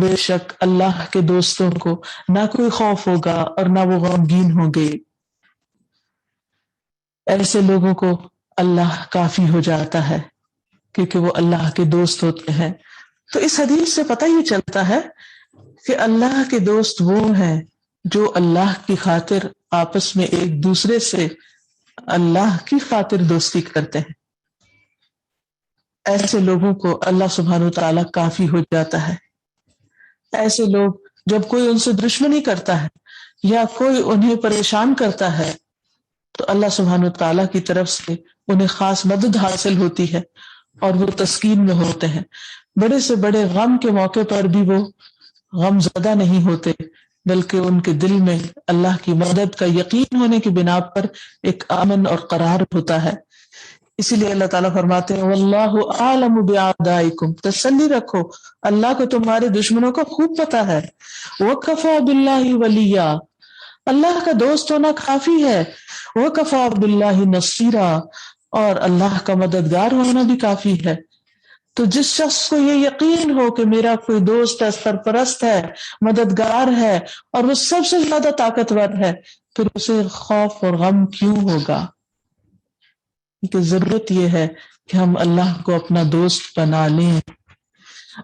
بے شک اللہ کے دوستوں کو نہ کوئی خوف ہوگا اور نہ وہ غمگین ہوں گے۔ ایسے لوگوں کو اللہ کافی ہو جاتا ہے کیونکہ وہ اللہ کے دوست ہوتے ہیں۔ تو اس حدیث سے پتہ یہ چلتا ہے کہ اللہ کے دوست وہ ہیں جو اللہ کی خاطر آپس میں ایک دوسرے سے اللہ کی خاطر دوستی کرتے ہیں۔ ایسے لوگوں کو اللہ سبحانہ وتعالی کافی ہو جاتا ہے۔ ایسے لوگ جب کوئی ان سے دشمنی کرتا ہے یا کوئی انہیں پریشان کرتا ہے تو اللہ سبحانہ وتعالی کی طرف سے انہیں خاص مدد حاصل ہوتی ہے اور وہ تسکین میں ہوتے ہیں۔ بڑے سے بڑے غم کے موقع پر بھی وہ غم زدہ نہیں ہوتے، بلکہ ان کے دل میں اللہ کی مدد کا یقین ہونے کی بنا پر ایک امن اور قرار ہوتا ہے۔ اسی لیے اللہ تعالیٰ فرماتے ہیں واللہ اعلم باعدائکم، تسلی رکھو اللہ کو تمہارے دشمنوں کا خوب پتہ ہے۔ وکفی باللہ ولیا، اللہ کا دوست ہونا کافی ہے۔ وکفی باللہ نصیرا، اور اللہ کا مددگار ہونا بھی کافی ہے۔ تو جس شخص کو یہ یقین ہو کہ میرا کوئی دوست ہے، سرپرست ہے، مددگار ہے اور وہ سب سے زیادہ طاقتور ہے، پھر اسے خوف اور غم کیوں ہوگا؟ کیونکہ ضرورت یہ ہے کہ ہم اللہ کو اپنا دوست بنا لیں۔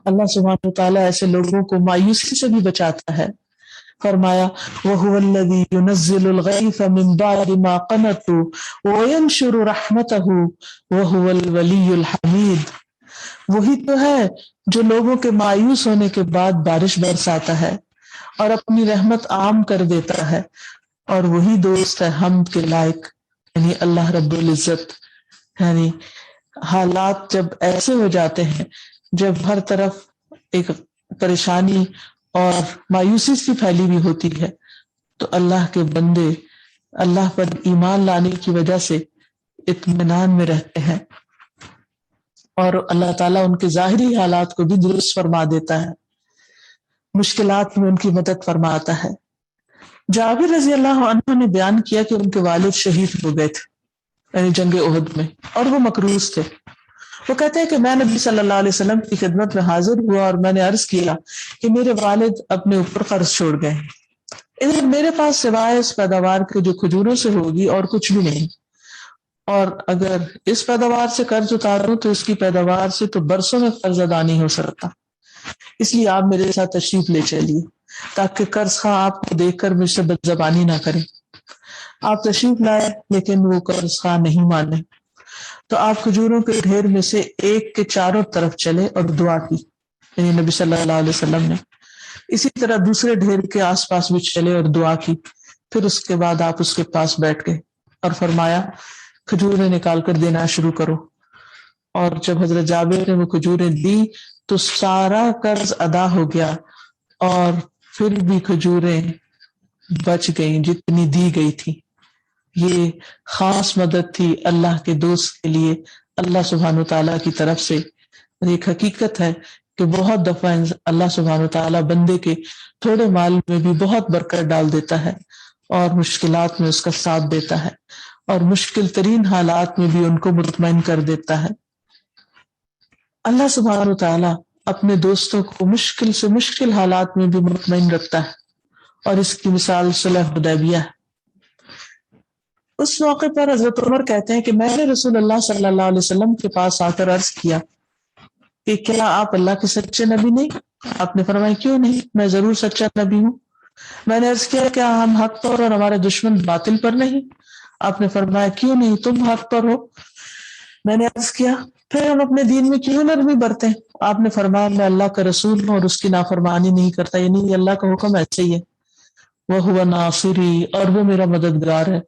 اللہ سبحانہ وتعالیٰ ایسے لوگوں کو مایوسی سے بھی بچاتا ہے۔ فرمایا وَهُوَ الَّذِي يُنَزِّلُ الْغَيْثَ مِن بَعْدِ مَا قَنَطُوا وَيَنشُرُ رَحْمَتَهُ وَهُوَ الْوَلِيُّ الْحَمِيدُ، وہی تو ہے جو لوگوں کے مایوس ہونے کے بعد بارش برساتا ہے اور اپنی رحمت عام کر دیتا ہے، اور وہی دوست ہے حمد کے لائق، یعنی اللہ رب العزت۔ یعنی حالات جب ایسے ہو جاتے ہیں، جب ہر طرف ایک پریشانی اور مایوسی سی پھیلی ہوئی ہوتی ہے، تو اللہ کے بندے اللہ پر ایمان لانے کی وجہ سے اطمینان میں رہتے ہیں اور اللہ تعالیٰ ان کے ظاہری حالات کو بھی درست فرما دیتا ہے، مشکلات میں ان کی مدد فرماتا ہے۔ جابر رضی اللہ عنہ نے بیان کیا کہ ان کے والد شہید ہو گئے تھے، یعنی جنگ احد میں، اور وہ مکروز تھے۔ وہ کہتے ہیں کہ میں نبی صلی اللہ علیہ وسلم کی خدمت میں حاضر ہوا اور میں نے عرض کیا کہ میرے والد اپنے اوپر قرض چھوڑ گئے ہیں، ادھر میرے پاس سوائے اس پیداوار کے جو کھجوروں سے ہوگی اور کچھ بھی نہیں، اور اگر اس پیداوار سے قرض اتاروں تو اس کی پیداوار سے تو برسوں میں قرض ادا نہیں ہو سکتا، اس لیے آپ میرے ساتھ تشریف لے چلیے تاکہ قرض خواہ آپ کو دیکھ کر مجھ سے بدزبانی نہ کریں۔ آپ تشریف لائے لیکن وہ قرض خواہ نہیں مانے، تو آپ کھجوروں کے ڈھیر میں سے ایک کے چاروں طرف چلے اور دعا کی، یعنی نبی صلی اللہ علیہ وسلم نے۔ اسی طرح دوسرے ڈھیر کے آس پاس بھی چلے اور دعا کی، پھر اس کے بعد آپ اس کے پاس بیٹھ گئے اور فرمایا کھجوریں نکال کر دینا شروع کرو، اور جب حضرت جابر نے وہ کھجوریں دی تو سارا قرض ادا ہو گیا، اور پھر بھی کھجوریں بچ گئیں جتنی دی گئی تھی۔ یہ خاص مدد تھی اللہ کے دوست کے لیے اللہ سبحانہ تعالیٰ کی طرف سے۔ ایک حقیقت ہے کہ بہت دفعہ اللہ سبحانہ تعالیٰ بندے کے تھوڑے مال میں بھی بہت برکت ڈال دیتا ہے اور مشکلات میں اس کا ساتھ دیتا ہے، اور مشکل ترین حالات میں بھی ان کو مطمئن کر دیتا ہے۔ اللہ سبحانہ تعالیٰ اپنے دوستوں کو مشکل سے مشکل حالات میں بھی مطمئن رکھتا ہے، اور اس کی مثال صلح حدیبیہ ہے۔ اس موقع پر حضرت عمر کہتے ہیں کہ میں نے رسول اللہ صلی اللہ علیہ وسلم کے پاس آ کر عرض کیا کہ کیا آپ اللہ کے سچے نبی نہیں؟ آپ نے فرمایا کیوں نہیں، میں ضرور سچا نبی ہوں۔ میں نے عرض کیا کیا ہم حق پر اور ہمارے دشمن باطل پر نہیں؟ آپ نے فرمایا کیوں نہیں، تم حق پر ہو۔ میں نے عرض کیا پھر ہم اپنے دین میں کیوں نرمی برتیں؟ آپ نے فرمایا میں اللہ کا رسول ہوں اور اس کی نافرمانی نہیں کرتا، یعنی یہ اللہ کا حکم ایسے ہی ہے، وہ ناصری، اور وہ میرا مددگار ہے۔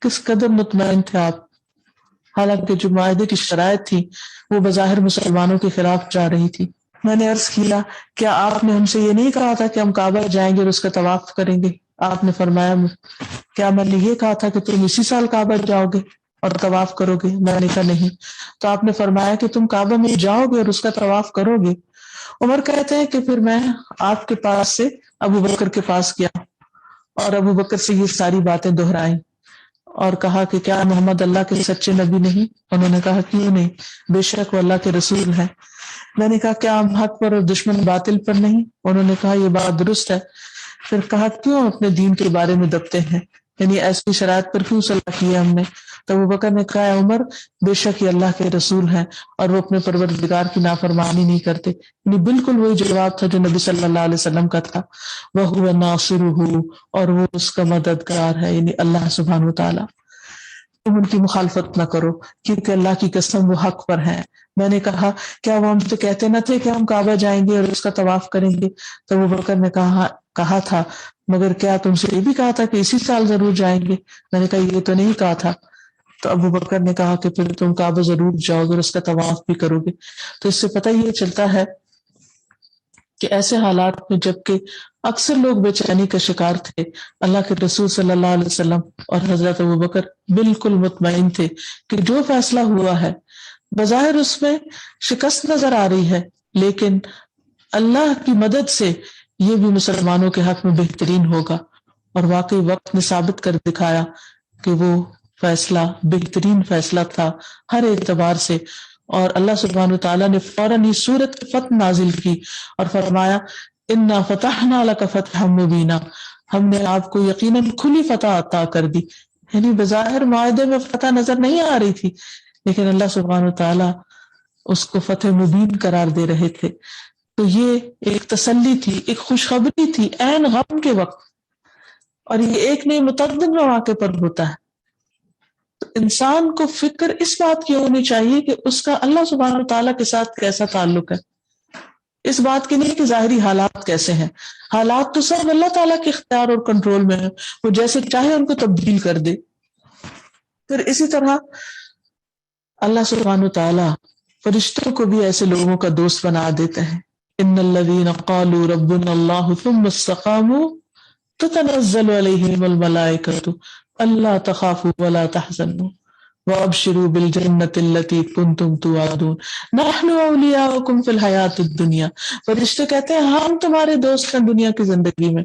کس قدر مطمئن تھے آپ، حالانکہ جو معاہدے کی شرائط تھی وہ بظاہر مسلمانوں کے خلاف جا رہی تھی۔ میں نے عرض کیا کیا آپ نے ہم سے یہ نہیں کہا تھا کہ ہم کعبہ جائیں گے اور اس کا طواف کریں گے؟ آپ نے فرمایا کیا میں نے یہ کہا تھا کہ تم اسی سال کعبہ جاؤ گے اور طواف کرو گے؟ میں نے کہا نہیں۔ تو آپ نے فرمایا کہ تم کعبہ میں جاؤ گے اور اس کا طواف کرو گے۔ عمر کہتے ہیں کہ پھر میں آپ کے پاس سے ابو بکر کے پاس گیا اور ابو بکر سے یہ ساری باتیں دہرائیں اور کہا کہ کیا محمد اللہ کے سچے نبی نہیں؟ انہوں نے کہا کیوں نہیں، بے شک وہ اللہ کے رسول ہے۔ میں نے کہا کیا ہم حق پر اور دشمن باطل پر نہیں؟ انہوں نے کہا یہ بات درست ہے۔ پھر کہا کیوں اپنے دین کے بارے میں دبتے ہیں، یعنی ایسی شرائط پر کیوں صلاح کی ہے ہم نے؟ تو ابو بکر نے کہا عمر بے شک یہ اللہ کے رسول ہیں اور وہ اپنے پروردگار کی نافرمانی نہیں کرتے، یعنی بالکل وہی جواب تھا جو نبی صلی اللہ علیہ وسلم کا تھا، وَهُوَ نَاصِرُهُ، اور وہ اس کا مددگار ہے، یعنی اللہ سبحانہ وتعالی۔ تم ان کی مخالفت نہ کرو کیونکہ اللہ کی قسم وہ حق پر ہے۔ میں نے کہا کیا وہ ہم سے کہتے نہ تھے کہ ہم کعبہ جائیں گے اور اس کا طواف کریں گے؟ تو ابو بکر نے کہا تھا مگر کیا تم سے یہ بھی کہا تھا کہ اسی سال ضرور جائیں گے؟ میں نے کہا یہ تو نہیں کہا تھا۔ تو ابو بکر نے کہا کہ پھر تم کعبہ ضرور جاؤ گے اور اس کا طواف بھی کرو گے۔ تو اس سے پتہ یہ چلتا ہے کہ ایسے حالات میں جبکہ اکثر لوگ بے چینی کا شکار تھے، اللہ کے رسول صلی اللہ علیہ وسلم اور حضرت ابو بکر بالکل مطمئن تھے کہ جو فیصلہ ہوا ہے بظاہر اس میں شکست نظر آ رہی ہے، لیکن اللہ کی مدد سے یہ بھی مسلمانوں کے حق میں بہترین ہوگا۔ اور واقعی وقت نے ثابت کر دکھایا کہ وہ فیصلہ بہترین فیصلہ تھا ہر اعتبار سے، اور اللہ سبحانہ تعالیٰ نے فوراً ہی سورت فتح نازل کی اور فرمایا انا فتحنا لک فتحا مبینا، ہم نے آپ کو یقیناً کھلی فتح عطا کر دی۔ یعنی بظاہر معاہدے میں فتح نظر نہیں آ رہی تھی، لیکن اللہ سبحانہ تعالیٰ اس کو فتح مبین قرار دے رہے تھے۔ تو یہ ایک تسلی تھی، ایک خوشخبری تھی عین غم کے وقت، اور یہ ایک نہیں متعدد مواقع پر ہوتا ہے۔ تو انسان کو فکر اس بات کی ہونی چاہیے کہ اس کا اللہ سبحانہ تعالیٰ کے ساتھ کیسا تعلق ہے، اس بات کی نہیں کہ ظاہری حالات کیسے ہیں۔ حالات تو سب اللہ تعالیٰ کے اختیار اور کنٹرول میں ہیں، وہ جیسے چاہے ان کو تبدیل کر دے۔ پھر اسی طرح اللہ سبحانہ تعالیٰ فرشتوں کو بھی ایسے لوگوں کا دوست بنا دیتے ہیں۔ ان الذین قالوا ربنا اللہ ثم استقاموا تتنزل علیہم الملائکۃ الا تخافوا ولا تحزنوا وابشروا بالجنۃ التی کنتم توعدون نحن اولیاؤکم فی الحیاۃ الدنیا۔ فرشتے کہتے ہیں ہم تمہارے دوست ہیں دنیا کی زندگی میں،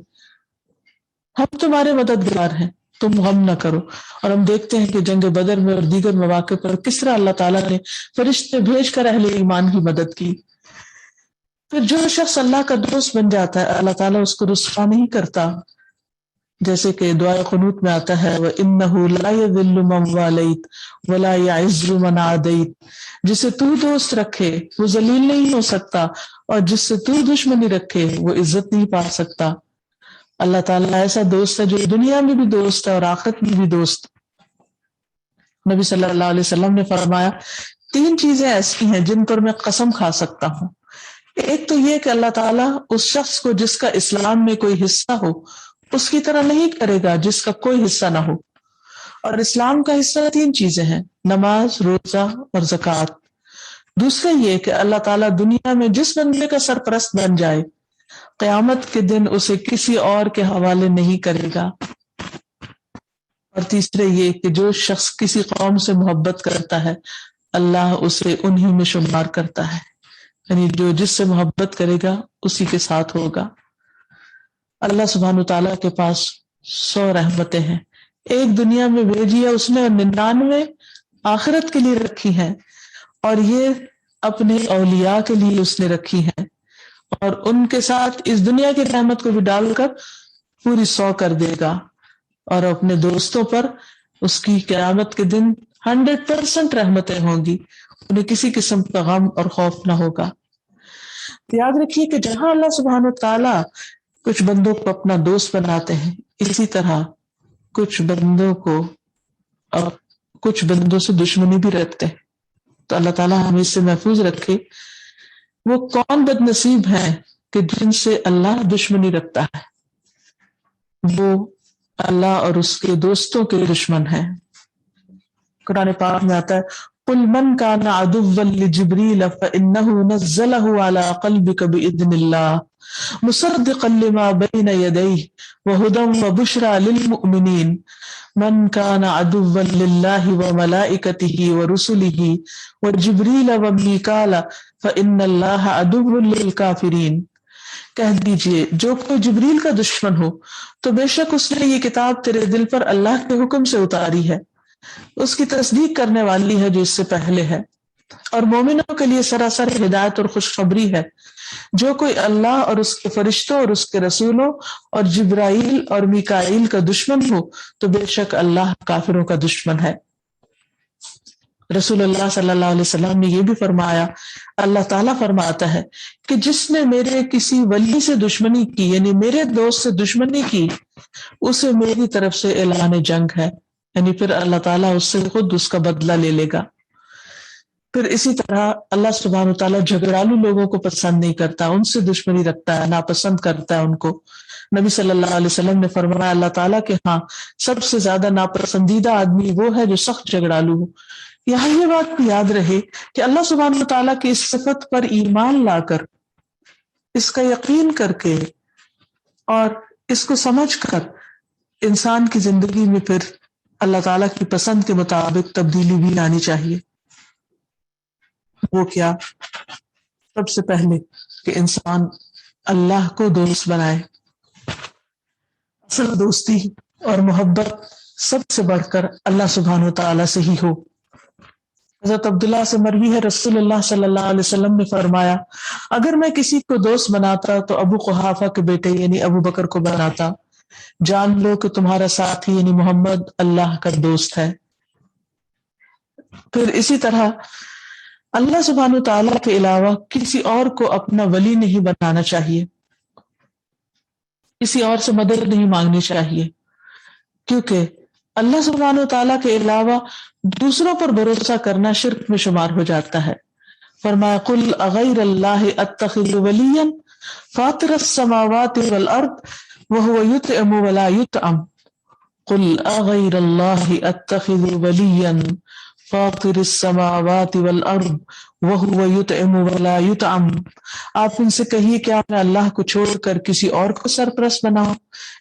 ہم تمہارے مددگار ہیں، تم غم نہ کرو۔ اور ہم دیکھتے ہیں کہ جنگ بدر میں اور دیگر مواقع پر کس طرح اللہ تعالیٰ نے فرشتے بھیج کر اہل ایمان کی مدد کی۔ پھر جو شخص اللہ کا دوست بن جاتا ہے اللہ تعالیٰ اس کو رسوا نہیں کرتا، جیسے کہ دعائے قنوت میں آتا ہے وَإِنَّهُ لَا يَذِلُّ مَنْ وَالَيْتَ وَلَا يَعِزُّ مَنْ عَادَيْتَ، جسے تو دوست رکھے وہ ذلیل نہیں ہو سکتا، اور جس سے تو دشمنی رکھے وہ عزت نہیں پا سکتا۔ اللہ تعالیٰ ایسا دوست ہے جو دنیا میں بھی دوست ہے اور آخرت میں بھی دوست۔ نبی صلی اللہ علیہ وسلم نے فرمایا 3 چیزیں ایسی ہیں جن پر میں قسم کھا سکتا ہوں۔ ایک تو یہ کہ اللہ تعالیٰ اس شخص کو جس کا اسلام میں کوئی حصہ ہو اس کی طرح نہیں کرے گا جس کا کوئی حصہ نہ ہو۔ اور اسلام کا حصہ 3 چیزیں ہیں، نماز، روزہ اور زکوٰۃ۔ دوسرا یہ کہ اللہ تعالیٰ دنیا میں جس بندے کا سرپرست بن جائے قیامت کے دن اسے کسی اور کے حوالے نہیں کرے گا۔ اور تیسرے یہ کہ جو شخص کسی قوم سے محبت کرتا ہے اللہ اسے انہی میں شمار کرتا ہے، یعنی جو جس سے محبت کرے گا اسی کے ساتھ ہوگا۔ اللہ سبحانہ تعالیٰ کے پاس 100 رحمتیں ہیں، ایک دنیا میں بھیجی ہے اس نے اور 99 آخرت کے لیے رکھی ہیں، اور یہ اپنے اولیاء کے لیے اس نے رکھی ہیں، اور ان کے ساتھ اس دنیا کی رحمت کو بھی ڈال کر پوری 100 کر دے گا، اور اپنے دوستوں پر اس کی قیامت کے دن 100% رحمتیں ہوں گی، انہیں کسی قسم کا غم اور خوف نہ ہوگا۔ یاد رکھیے کہ جہاں اللہ سبحانہ تعالیٰ کچھ بندوں کو اپنا دوست بناتے ہیں، اسی طرح کچھ بندوں کو اور کچھ بندوں سے دشمنی بھی رکھتے ہیں. تو اللہ تعالیٰ ہمیں اس سے محفوظ رکھے. وہ کون بد نصیب ہیں کہ جن سے اللہ دشمنی رکھتا ہے؟ وہ اللہ اور اس کے دوستوں کے دشمن ہیں. قرآن پاک میں آتا ہے قل من كان عدوا لجبريل فإنه نزله على قلبك بإذن الله مصدقا لما بين يديه وهدى وبشرى للمؤمنين من كان عدوا لله وملائكته ورسله وجبريل وميكال فإن الله عدو للكافرين. کہہ دیجئے جو کوئی جبریل کا دشمن ہو تو بے شک اس نے یہ کتاب تیرے دل پر اللہ کے حکم سے اتاری ہے، اس کی تصدیق کرنے والی ہے جو اس سے پہلے ہے، اور مومنوں کے لیے سراسر ہدایت اور خوشخبری ہے. جو کوئی اللہ اور اس کے فرشتوں اور اس کے رسولوں اور جبرائیل اور میکائیل کا دشمن ہو تو بے شک اللہ کافروں کا دشمن ہے. رسول اللہ صلی اللہ علیہ وسلم نے یہ بھی فرمایا، اللہ تعالیٰ فرماتا ہے کہ جس نے میرے کسی ولی سے دشمنی کی، یعنی میرے دوست سے دشمنی کی، اسے میری طرف سے اعلان جنگ ہے، یعنی پھر اللہ تعالیٰ اس سے خود اس کا بدلہ لے لے گا. پھر اسی طرح اللہ سبحانہ وتعالیٰ جھگڑالو لوگوں کو پسند نہیں کرتا، ان سے دشمنی رکھتا ہے، ناپسند کرتا ہے ان کو. نبی صلی اللہ علیہ وسلم نے فرمایا اللہ تعالیٰ کے ہاں سب سے زیادہ ناپسندیدہ آدمی وہ ہے جو سخت جھگڑالو ہو. یہاں یہ بات یاد رہے کہ اللہ سبحانہ وتعالیٰ کی اس صفت پر ایمان لا کر، اس کا یقین کر کے اور اس کو سمجھ کر انسان کی زندگی میں پھر اللہ تعالیٰ کی پسند کے مطابق تبدیلی بھی آنی چاہیے. وہ کیا؟ سب سے پہلے کہ انسان اللہ کو دوست بنائے. اصل دوستی اور محبت سب سے بڑھ کر اللہ سبحانہ وتعالیٰ سے ہی ہو. حضرت عبداللہ سے مروی ہے رسول اللہ صلی اللہ علیہ وسلم نے فرمایا اگر میں کسی کو دوست بناتا تو ابو قحافہ کے بیٹے یعنی ابو بکر کو بناتا. جان لو کہ تمہارا ساتھی یعنی محمد اللہ کا دوست ہے. پھر اسی طرح اللہ سبحانہ وتعالیٰ کے علاوہ کسی اور کو اپنا ولی نہیں بنانا چاہیے، کسی اور سے مدد نہیں مانگنی چاہیے، کیونکہ اللہ سبحانہ وتعالیٰ کے علاوہ دوسروں پر بھروسہ کرنا شرک میں شمار ہو جاتا ہے. فرمایا قل اغیر اللہ اتخذ ولیا فاطر السماوات والارض وهو يطعم ولا يطعم قل اغیر اللہ اتخذ ولیا فاطر السماوات والارض وهو يطعم ولا يطعم. آپ ان سے کہیے کیا میں اللہ کو چھوڑ کر کسی اور کو سرپرست بناؤں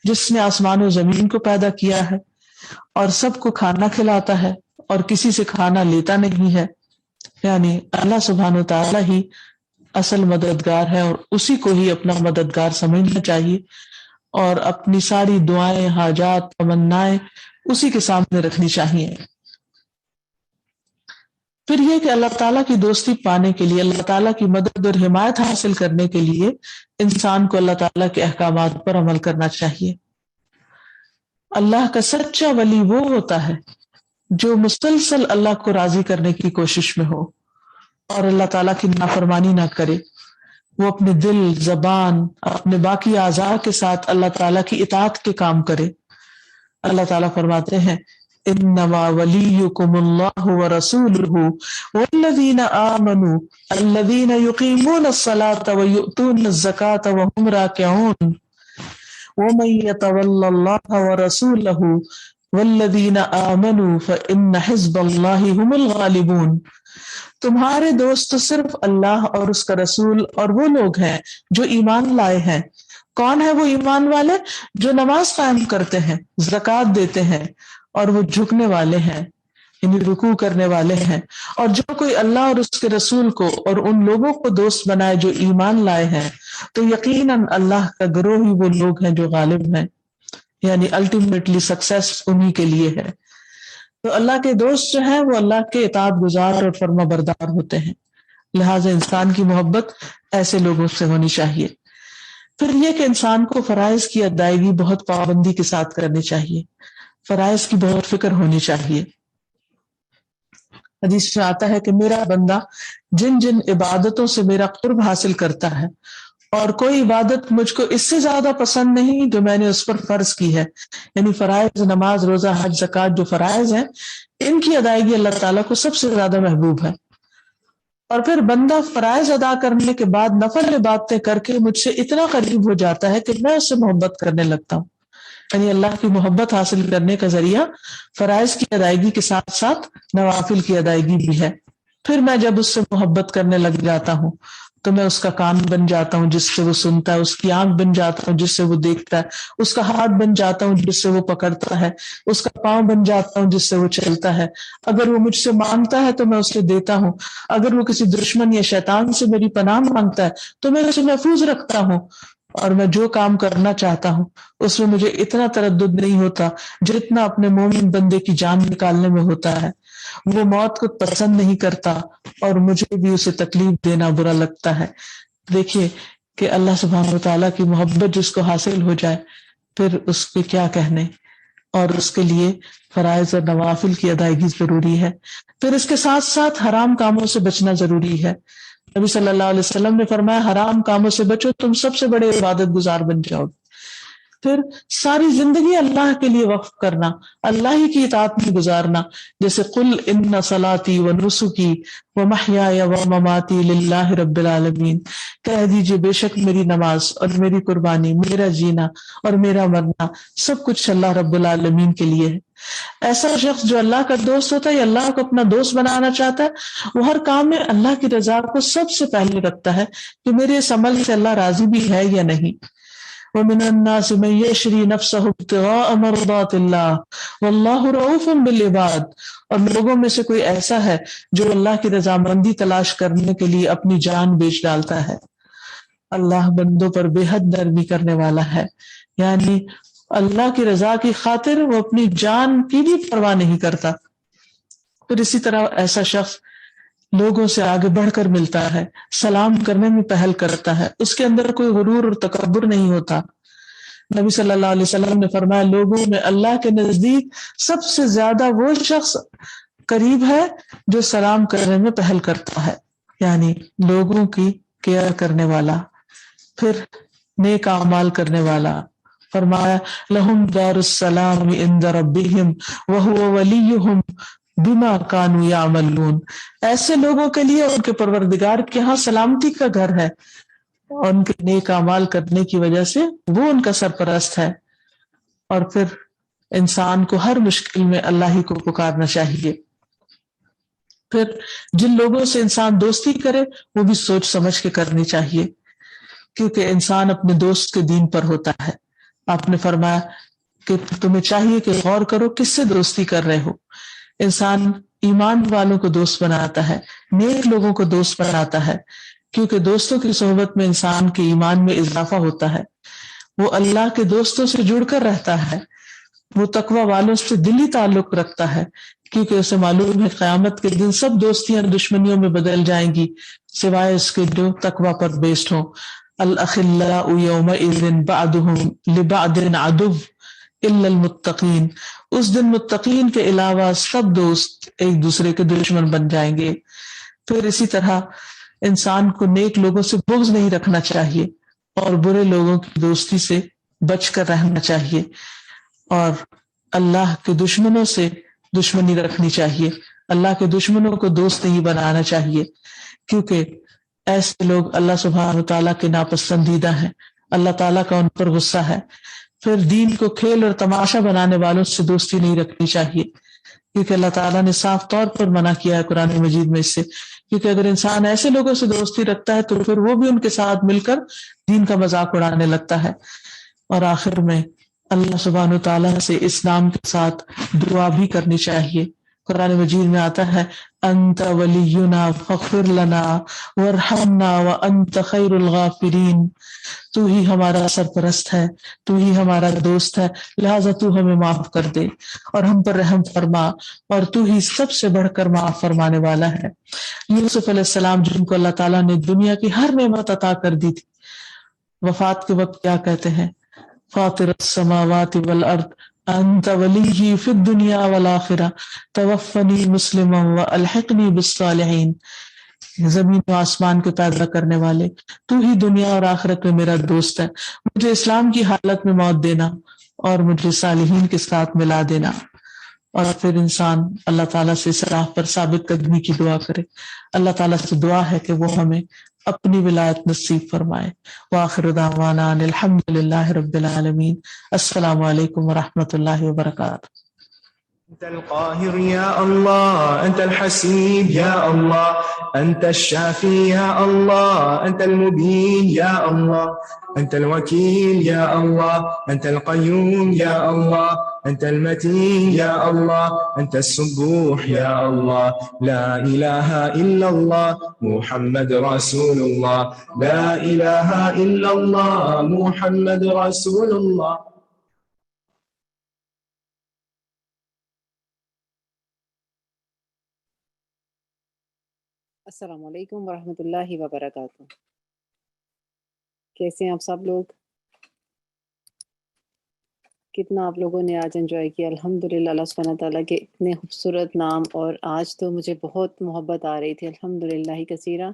جس نے آسمان و زمین کو پیدا کیا ہے اور سب کو کھانا کھلاتا ہے اور کسی سے کھانا لیتا نہیں ہے. یعنی اللہ سبحانہ وتعالی ہی اصل مددگار ہے اور اسی کو ہی اپنا مددگار سمجھنا چاہیے اور اپنی ساری دعائیں، حاجات، تمنائیں اسی کے سامنے رکھنی چاہیے. پھر یہ کہ اللہ تعالیٰ کی دوستی پانے کے لیے، اللہ تعالیٰ کی مدد اور حمایت حاصل کرنے کے لیے انسان کو اللہ تعالیٰ کے احکامات پر عمل کرنا چاہیے. اللہ کا سچا ولی وہ ہوتا ہے جو مسلسل اللہ کو راضی کرنے کی کوشش میں ہو اور اللہ تعالیٰ کی نافرمانی نہ کرے. وہ اپنے دل، زبان، اپنے باقی اعضاء کے ساتھ اللہ تعالیٰ کی اطاعت کے کام کرے. اللہ تعالیٰ فرماتے ہیں انما ولیکم اللہ ورسولہ والذین آمنوا الذین یقیمون الصلاة ویؤتون الزکاة وهم راکعون ومن یتول اللہ ورسولہ والذین آمنوا فإن حزب اللہ هم الغالبون. تمہارے دوست صرف اللہ اور اس کا رسول اور وہ لوگ ہیں جو ایمان لائے ہیں. کون ہے وہ ایمان والے؟ جو نماز قائم کرتے ہیں، زکوٰۃ دیتے ہیں اور وہ جھکنے والے ہیں یعنی رکوع کرنے والے ہیں. اور جو کوئی اللہ اور اس کے رسول کو اور ان لوگوں کو دوست بنائے جو ایمان لائے ہیں تو یقیناً اللہ کا گروہ ہی وہ لوگ ہیں جو غالب ہیں، یعنی الٹیمیٹلی سکسیس انہی کے لیے ہے. تو اللہ کے دوست جو ہیں وہ اللہ کے اطاعت گزار اور فرما بردار ہوتے ہیں، لہٰذا انسان کی محبت ایسے لوگوں سے ہونی چاہیے. پھر یہ کہ انسان کو فرائض کی ادائیگی بہت پابندی کے ساتھ کرنی چاہیے، فرائض کی بہت فکر ہونی چاہیے. حدیث میں آتا ہے کہ میرا بندہ جن جن عبادتوں سے میرا قرب حاصل کرتا ہے اور کوئی عبادت مجھ کو اس سے زیادہ پسند نہیں جو میں نے اس پر فرض کی ہے. یعنی فرائض نماز روزہ حج زکوٰۃ جو فرائض ہیں ان کی ادائیگی اللہ تعالیٰ کو سب سے زیادہ محبوب ہے. اور پھر بندہ فرائض ادا کرنے کے بعد نفل عبادتیں کر کے مجھ سے اتنا قریب ہو جاتا ہے کہ میں اس سے محبت کرنے لگتا ہوں. یعنی اللہ کی محبت حاصل کرنے کا ذریعہ فرائض کی ادائیگی کے ساتھ ساتھ نوافل کی ادائیگی بھی ہے. پھر میں جب اس سے محبت کرنے لگ جاتا ہوں تو میں اس کا کان بن جاتا ہوں جس سے وہ سنتا ہے، اس کی آنکھ بن جاتا ہوں جس سے وہ دیکھتا ہے، اس کا ہاتھ بن جاتا ہوں جس سے وہ پکڑتا ہے، اس کا پاؤں بن جاتا ہوں جس سے وہ چلتا ہے. اگر وہ مجھ سے مانگتا ہے تو میں اسے دیتا ہوں، اگر وہ کسی دشمن یا شیطان سے میری پناہ مانگتا ہے تو میں اسے محفوظ رکھتا ہوں. اور میں جو کام کرنا چاہتا ہوں اس میں مجھے اتنا تردد نہیں ہوتا جتنا اپنے مومن بندے کی جان نکالنے میں ہوتا ہے. وہ موت کو پسند نہیں کرتا اور مجھے بھی اسے تکلیف دینا برا لگتا ہے. دیکھیے کہ اللہ سبحانہ وتعالیٰ کی محبت جس کو حاصل ہو جائے پھر اس کے کیا کہنے. اور اس کے لیے فرائض اور نوافل کی ادائیگی ضروری ہے. پھر اس کے ساتھ ساتھ حرام کاموں سے بچنا ضروری ہے. نبی صلی اللہ علیہ وسلم نے فرمایا حرام کاموں سے بچو تم سب سے بڑے عبادت گزار بن جاؤ. پھر ساری زندگی اللہ کے لیے وقف کرنا، اللہ ہی کی اطاعت میں گزارنا. جیسے قل ان صلاتی و نسکی و محیای و مماتی للہ رب العالمین، کہہ دیجئے بے شک میری نماز اور میری قربانی، میرا جینا اور میرا مرنا سب کچھ اللہ رب العالمین کے لیے ہے. ایسا شخص جو اللہ کا دوست ہوتا ہے یا اللہ کو اپنا دوست بنانا چاہتا ہے وہ ہر کام میں اللہ کی رضا کو سب سے پہلے رکھتا ہے کہ میرے اس عمل سے اللہ راضی بھی ہے یا نہیں. وَمِنَ النَّاسِ مَن يَشْرِي نَفْسَهُ ابْتِغَاءَ مَرْضَاتِ اللَّهِ وَاللَّهُ رَءُوفٌ بِالْعِبَادِ. اور لوگوں میں سے کوئی ایسا ہے جو اللہ کی رضامندی تلاش کرنے کے لیے اپنی جان بیچ ڈالتا ہے. اللہ بندوں پر بے حد نرمی کرنے والا ہے. یعنی اللہ کی رضا کی خاطر وہ اپنی جان کی بھی پرواہ نہیں کرتا. پھر اسی طرح ایسا شخص لوگوں سے آگے بڑھ کر ملتا ہے، سلام کرنے میں پہل کرتا ہے، اس کے اندر کوئی غرور اور تکبر نہیں ہوتا. نبی صلی اللہ علیہ وسلم نے فرمایا لوگوں میں اللہ کے نزدیک سب سے زیادہ وہ شخص قریب ہے جو سلام کرنے میں پہل کرتا ہے، یعنی لوگوں کی کیئر کرنے والا، پھر نیک اعمال کرنے والا. فرمایا لہم دار السلام عند ربہم وہو ولیہم بما کانوا یعملون. ایسے لوگوں کے لیے ان کے پروردگار کے ہاں سلامتی کا گھر ہے اور ان کے نیک اعمال کرنے کی وجہ سے وہ ان کا سرپرست ہے. اور پھر انسان کو ہر مشکل میں اللہ ہی کو پکارنا چاہیے. پھر جن لوگوں سے انسان دوستی کرے وہ بھی سوچ سمجھ کے کرنی چاہیے کیونکہ انسان اپنے دوست کے دین پر ہوتا ہے. آپ نے فرمایا کہ تمہیں چاہیے کہ غور کرو کس سے دوستی کر رہے ہو. انسان ایمان والوں کو دوست بناتا ہے، نیک لوگوں کو دوست بناتا ہے کیونکہ دوستوں کی صحبت میں انسان کے ایمان میں اضافہ ہوتا ہے. وہ اللہ کے دوستوں سے جڑ کر رہتا ہے، وہ تقوی والوں سے دلی تعلق رکھتا ہے کیونکہ اسے معلوم ہے قیامت کے دن سب دوستیاں دشمنیوں میں بدل جائیں گی سوائے اس کے جو تقوی پر بیسڈ ہوں. الاخلاء یومئذ بعضهم لبعض عدو الا المتقین. اس دن متقین کے علاوہ سب دوست ایک دوسرے کے دشمن بن جائیں گے. پھر اسی طرح انسان کو نیک لوگوں سے بغض نہیں رکھنا چاہیے اور برے لوگوں کی دوستی سے بچ کر رہنا چاہیے اور اللہ کے دشمنوں سے دشمنی رکھنی چاہیے. اللہ کے دشمنوں کو دوست نہیں بنانا چاہیے کیونکہ ایسے لوگ اللہ سبحانہ تعالیٰ کے ناپسندیدہ ہیں، اللہ تعالیٰ کا ان پر غصہ ہے. پھر دین کو کھیل اور تماشا بنانے والوں سے دوستی نہیں رکھنی چاہیے کیونکہ اللہ تعالیٰ نے صاف طور پر منع کیا ہے قرآن مجید میں اس سے. کیونکہ اگر انسان ایسے لوگوں سے دوستی رکھتا ہے تو پھر وہ بھی ان کے ساتھ مل کر دین کا مذاق اڑانے لگتا ہے. اور آخر میں اللہ سبحانہ تعالیٰ سے اسلام کے ساتھ دعا بھی کرنی چاہیے. قرآن مجید میں آتا ہے انت ولینا فاغفر لنا وارحمنا وانت خیر الغافرین. تو ہی ہمارا سرپرست ہے، تو ہی ہمارا دوست ہے، لہذا تو ہمیں معاف کر دے اور ہم پر رحم فرما اور تو ہی سب سے بڑھ کر معاف فرمانے والا ہے. یوسف علیہ السلام جن کو اللہ تعالیٰ نے دنیا کی ہر نعمت عطا کر دی تھی، وفات کے وقت کیا کہتے ہیں فاطر السماوات والارض انت ولی فی الدنیا والآخرہ توفنی مسلما والحقنی بالصالحین. زمین و آسمان کے پیدا کرنے والے، تو ہی دنیا اور آخرت میں میرا دوست ہے، مجھے اسلام کی حالت میں موت دینا اور مجھے صالحین کے ساتھ ملا دینا۔ اور پھر انسان اللہ تعالیٰ سے اس راہ پر ثابت قدمی کی دعا کرے۔ اللہ تعالیٰ سے دعا ہے کہ وہ ہمیں اپنی ولایت نصیب فرمائے۔ وآخر دعوانا ان الحمد للہ رب العالمین۔ السلام علیکم ورحمۃ اللہ وبرکاتہ۔ أنت القاهر يا الله، أنت الحسيب يا الله، أنت الشافي يا الله، أنت المبين يا الله، أنت الوكيل يا الله، أنت القيوم يا الله، أنت المتين يا الله، أنت السبوح يا الله، لا إله إلا الله محمد رسول الله، لا إله إلا الله محمد رسول الله۔ السلام علیکم ورحمۃ اللہ وبرکاتہ۔ کیسے ہیں آپ سب لوگ؟ کتنا آپ لوگوں نے آج انجوائے کیا؟ الحمدللہ اللہ سبحانہ تعالیٰ کے اتنے خوبصورت نام، اور آج تو مجھے بہت محبت آ رہی تھی الحمدللہ کثیرہ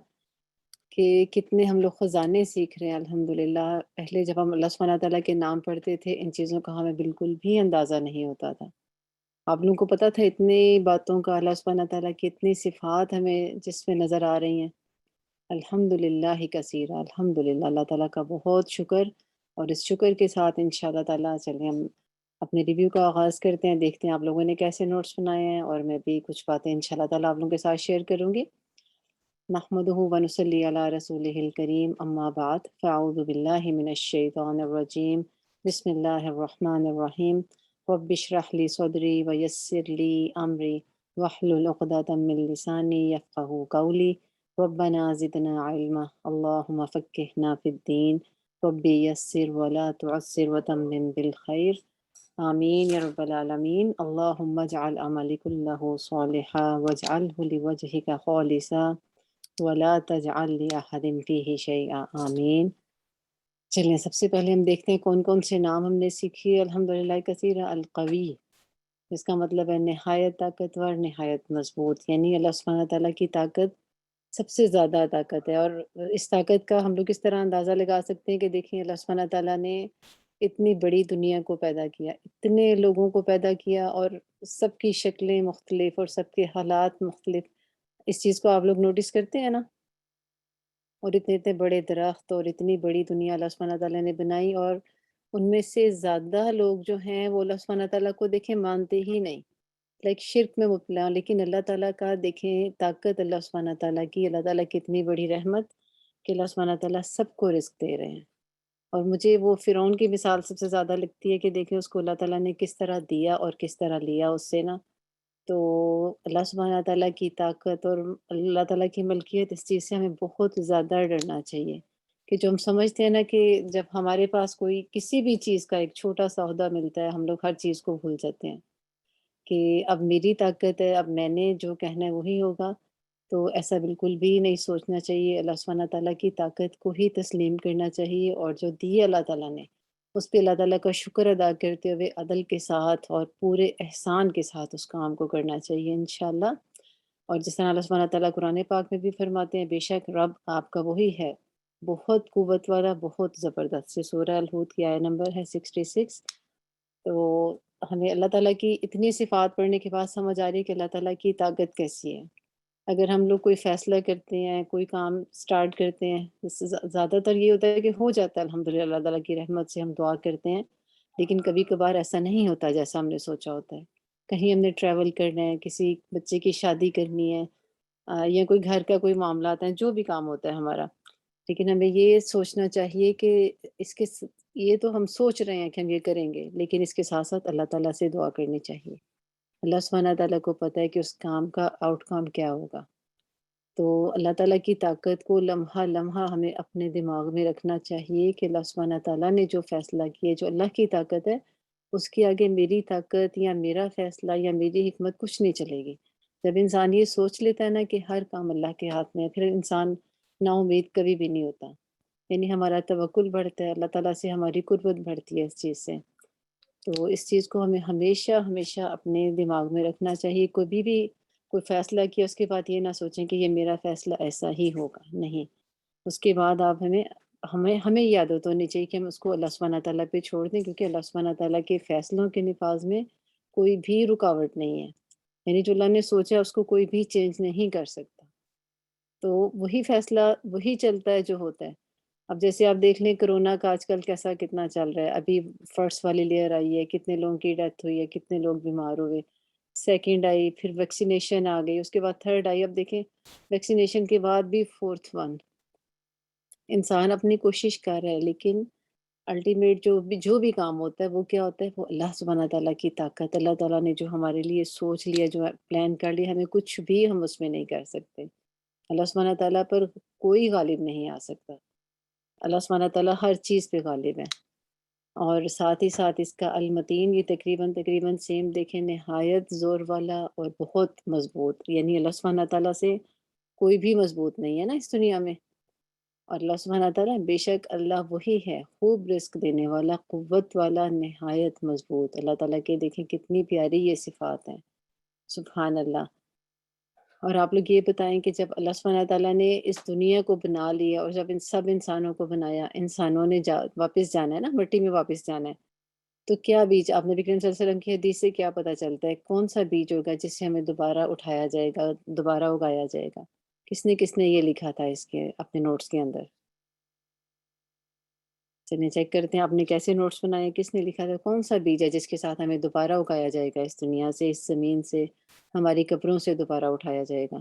کہ کتنے ہم لوگ خزانے سیکھ رہے ہیں الحمدللہ۔ پہلے جب ہم اللہ سبحانہ تعالیٰ کے نام پڑھتے تھے ان چیزوں کا ہمیں بالکل بھی اندازہ نہیں ہوتا تھا۔ آپ لوگوں کو پتہ تھا اتنی باتوں کا، اللہ سبحانہ تعالیٰ کی اتنی صفات ہمیں جس میں نظر آ رہی ہیں الحمدللہ کثیرہ۔ الحمدللہ اللہ تعالیٰ کا بہت شکر، اور اس شکر کے ساتھ انشاءاللہ تعالیٰ چلیں ہم اپنے ریویو کا آغاز کرتے ہیں، دیکھتے ہیں آپ لوگوں نے کیسے نوٹس بنائے ہیں، اور میں بھی کچھ باتیں انشاءاللہ تعالیٰ آپ لوگوں کے ساتھ شیئر کروں گی۔ نحمدہ ونصلی علی رسولہ الکریم، اما بعد، فاعوذ باللہ من الشیطان الرجیم، بسم اللہ الرحمن الرحیم۔ رب اشرح لی صدری ویسر لی امری واحلل عقدۃ من لسانی یفقہوا قولی۔ ربنا زدنا علما اللہم فقہنا فی الدین، ربی یسر ولا تعسر وتمم بالخیر، آمین یا رب العالمین۔ اللہم اجعل عملی کلہ صالحا واجعلہ لوجہک خالصا ولا تجعل لأحد فیہ شیئا، آمین۔ چلیں سب سے پہلے ہم دیکھتے ہیں کون کون سے نام ہم نے سیکھی الحمدللہ کثیرہ۔ القوی، جس کا مطلب ہے نہایت طاقتور، نہایت مضبوط، یعنی اللہ سبحانہ تعالیٰ کی طاقت سب سے زیادہ طاقت ہے۔ اور اس طاقت کا ہم لوگ اس طرح اندازہ لگا سکتے ہیں کہ دیکھیں اللہ سبحانہ تعالیٰ نے اتنی بڑی دنیا کو پیدا کیا، اتنے لوگوں کو پیدا کیا، اور سب کی شکلیں مختلف اور سب کے حالات مختلف۔ اس چیز کو آپ لوگ نوٹس کرتے ہیں نا؟ اور اتنے اتنے بڑے درخت اور اتنی بڑی دنیا اللہ سبحانہ تعالیٰ نے بنائی، اور ان میں سے زیادہ لوگ جو ہیں وہ اللہ سبحانہ تعالیٰ کو دیکھیں مانتے ہی نہیں، شرک میں مبتلا، لیکن اللہ تعالیٰ کا دیکھیں طاقت اللہ سبحانہ تعالیٰ کی، اللہ تعالیٰ کی اتنی بڑی رحمت کہ اللہ سبحانہ تعالیٰ سب کو رزق دے رہے ہیں۔ اور مجھے وہ فرعون کی مثال سب سے زیادہ لگتی ہے کہ دیکھیں اس کو اللہ تعالیٰ نے کس طرح دیا اور کس طرح لیا اس سے نا۔ تو اللہ سبحانہ تعالیٰ کی طاقت اور اللہ تعالیٰ کی ملکیت، اس چیز سے ہمیں بہت زیادہ ڈرنا چاہیے کہ جو ہم سمجھتے ہیں نا کہ جب ہمارے پاس کوئی کسی بھی چیز کا ایک چھوٹا سا عہدہ ملتا ہے ہم لوگ ہر چیز کو بھول جاتے ہیں کہ اب میری طاقت ہے، اب میں نے جو کہنا ہے وہی ہوگا۔ تو ایسا بالکل بھی نہیں سوچنا چاہیے، اللہ سبحانہ تعالیٰ کی طاقت کو ہی تسلیم کرنا چاہیے، اور جو دی اللہ تعالیٰ نے اس پہ اللہ تعالیٰ کا شکر ادا کرتے ہوئے عدل کے ساتھ اور پورے احسان کے ساتھ اس کام کو کرنا چاہیے انشاءاللہ۔ اور جس طرح اللہ سبحانہ تعالیٰ قرآن پاک میں بھی فرماتے ہیں، بے شک رب آپ کا وہی ہے بہت قوت والا، بہت زبردست۔ یہ سورہ الہود کی آیہ نمبر ہے 66۔ تو ہمیں اللہ تعالیٰ کی اتنی صفات پڑھنے کے بعد سمجھ آ رہی ہے کہ اللہ تعالیٰ کی طاقت کیسی ہے۔ اگر ہم لوگ کوئی فیصلہ کرتے ہیں، کوئی کام سٹارٹ کرتے ہیں، اس سے زیادہ تر یہ ہوتا ہے کہ ہو جاتا ہے الحمدللہ، اللہ تعالیٰ کی رحمت سے ہم دعا کرتے ہیں، لیکن کبھی کبھار ایسا نہیں ہوتا جیسا ہم نے سوچا ہوتا ہے۔ کہیں ہم نے ٹریول کرنا ہے، کسی بچے کی شادی کرنی ہے، یا کوئی گھر کا کوئی معاملات ہیں، جو بھی کام ہوتا ہے ہمارا، لیکن ہمیں یہ سوچنا چاہیے کہ یہ تو ہم سوچ رہے ہیں کہ ہم یہ کریں گے، لیکن اس کے ساتھ ساتھ اللہ تعالیٰ سے دعا کرنی چاہیے۔ اللہ سبحانہ تعالیٰ کو پتہ ہے کہ اس کام کا آؤٹ کم کیا ہوگا۔ تو اللہ تعالیٰ کی طاقت کو لمحہ لمحہ ہمیں اپنے دماغ میں رکھنا چاہیے کہ اللہ سبحانہ تعالیٰ نے جو فیصلہ کیا، جو اللہ کی طاقت ہے، اس کے آگے میری طاقت یا میرا فیصلہ یا میری حکمت کچھ نہیں چلے گی۔ جب انسان یہ سوچ لیتا ہے نا کہ ہر کام اللہ کے ہاتھ میں ہے، پھر انسان نا امید کبھی بھی نہیں ہوتا، یعنی ہمارا توکل بڑھتا ہے، اللہ تعالیٰ سے ہماری قربت بڑھتی ہے اس چیز سے۔ تو اس چیز کو ہمیں ہمیشہ ہمیشہ اپنے دماغ میں رکھنا چاہیے۔ کوئی کوئی فیصلہ کیا اس کے بعد یہ نہ سوچیں کہ یہ میرا فیصلہ ایسا ہی ہوگا، نہیں، اس کے بعد آپ ہمیں یہ عادت ہونی چاہیے کہ ہم اس کو اللہ سبحانہ تعالیٰ پہ چھوڑ دیں، کیونکہ اللہ سبحانہ تعالیٰ کے فیصلوں کے نفاذ میں کوئی بھی رکاوٹ نہیں ہے، یعنی جو اللہ نے سوچا اس کو کوئی بھی چینج نہیں کر سکتا، تو وہی فیصلہ وہی چلتا ہے جو ہوتا ہے۔ اب جیسے آپ دیکھ لیں کرونا کا آج کل کتنا چل رہا ہے، ابھی فرسٹ والی لیئر آئی ہے، کتنے لوگوں کی ڈیتھ ہوئی ہے، کتنے لوگ بیمار ہوئے، سیکنڈ آئی، پھر ویکسینیشن آ گئی، اس کے بعد تھرڈ آئی، اب دیکھیں ویکسینیشن کے بعد بھی فورتھ ون۔ انسان اپنی کوشش کر رہا ہے، لیکن الٹیمیٹ جو بھی کام ہوتا ہے وہ کیا ہوتا ہے، وہ اللہ سبحانہ تعالیٰ کی طاقت، اللہ تعالیٰ نے جو ہمارے لیے سوچ لیا، جو پلان کر لیا، ہمیں کچھ بھی ہم اس میں نہیں کر سکتے۔ اللہ سبحانہ تعالیٰ پر کوئی غالب نہیں آ سکتا، اللہ سبحانہ تعالیٰ ہر چیز پہ غالب ہے۔ اور ساتھ ہی ساتھ اس کا المتین، یہ تقریباً سیم دیکھیں، نہایت زور والا اور بہت مضبوط، یعنی اللہ سبحانہ تعالیٰ سے کوئی بھی مضبوط نہیں ہے نا اس دنیا میں۔ اور اللہ سبحانہ تعالیٰ، بے شک اللہ وہی ہے خوب رزق دینے والا، قوت والا، نہایت مضبوط۔ اللہ تعالیٰ کے دیکھیں کتنی پیاری یہ صفات ہیں، سبحان اللہ۔ اور آپ لوگ یہ بتائیں کہ جب اللہ سبحانہ تعالیٰ نے اس دنیا کو بنا لیا اور جب ان سب انسانوں کو بنایا، انسانوں نے واپس جانا ہے نا، مٹی میں واپس جانا ہے، تو کیا بیج، آپ نبی کریم صلی اللہ علیہ وسلم کی حدیث سے کیا پتہ چلتا ہے کون سا بیج ہوگا جس سے ہمیں دوبارہ اٹھایا جائے گا، دوبارہ اگایا جائے گا؟ کس نے یہ لکھا تھا اس کے اپنے نوٹس کے اندر؟ چلیں چیک کرتے ہیں آپ نے کیسے نوٹس بنائے، کس نے لکھا تھا، کون سا بیج ہے جس کے ساتھ ہمیں دوبارہ اگایا جائے گا، اس دنیا سے، اس زمین سے، ہماری قبروں سے دوبارہ اٹھایا جائے گا؟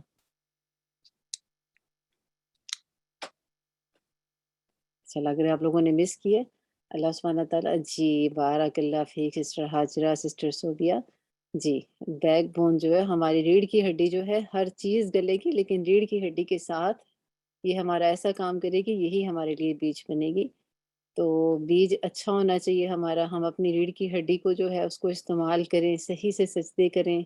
چلا، اگر آپ لوگوں نے مس کیا، اللہ سبحانہ تعالیٰ، جی بارک اللہ fake sister Hajra, sister Sobia, جی بیک بون جو ہے ہماری ریڑھ کی ہڈی جو ہے، ہر چیز گلے گی لیکن ریڑھ کی ہڈی کے ساتھ یہ ہمارا ایسا کام کرے گی، یہی ہمارے لیے بیج بنے گی۔ تو بیج اچھا ہونا چاہیے ہمارا، ہم اپنی ریڑھ کی ہڈی کو جو ہے اس کو استعمال کریں، صحیح سے سجدے کریں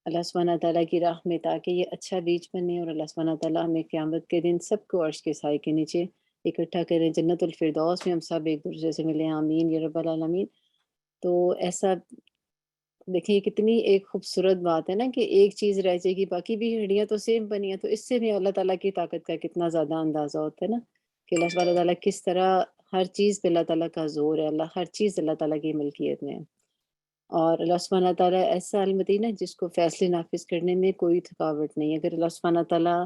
اللہ سبحانہ تعالیٰ کی راہ میں، تاکہ یہ اچھا بیج بنے اور اللہ سبحانہ تعالیٰ ہمیں قیامت کے دن سب کو عرش کے سائے کے نیچے اکٹھا کریں، جنت الفردوس میں ہم سب ایک دوسرے سے ملیں، آمین یا رب العالمین۔ تو ایسا دیکھیں یہ کتنی ایک خوبصورت بات ہے نا کہ ایک چیز رہ جائے گی، باقی بھی ہڈیاں تو سیم بنی ہیں، تو اس سے بھی اللہ تعالیٰ کی طاقت کا کتنا زیادہ اندازہ ہوتا ہے نا، کہ اللہ سبحانہ تعالیٰ کس طرح ہر چیز پہ اللہ تعالیٰ کا زور ہے، ہر چیز اللہ تعالیٰ کی ملکیت میں ہے۔ اور اللہ سبحانہ تعالیٰ ایسا المتین ہے جس کو فیصلے نافذ کرنے میں کوئی تھکاوٹ نہیں ہے۔ اگر اللہ سبحانہ تعالیٰ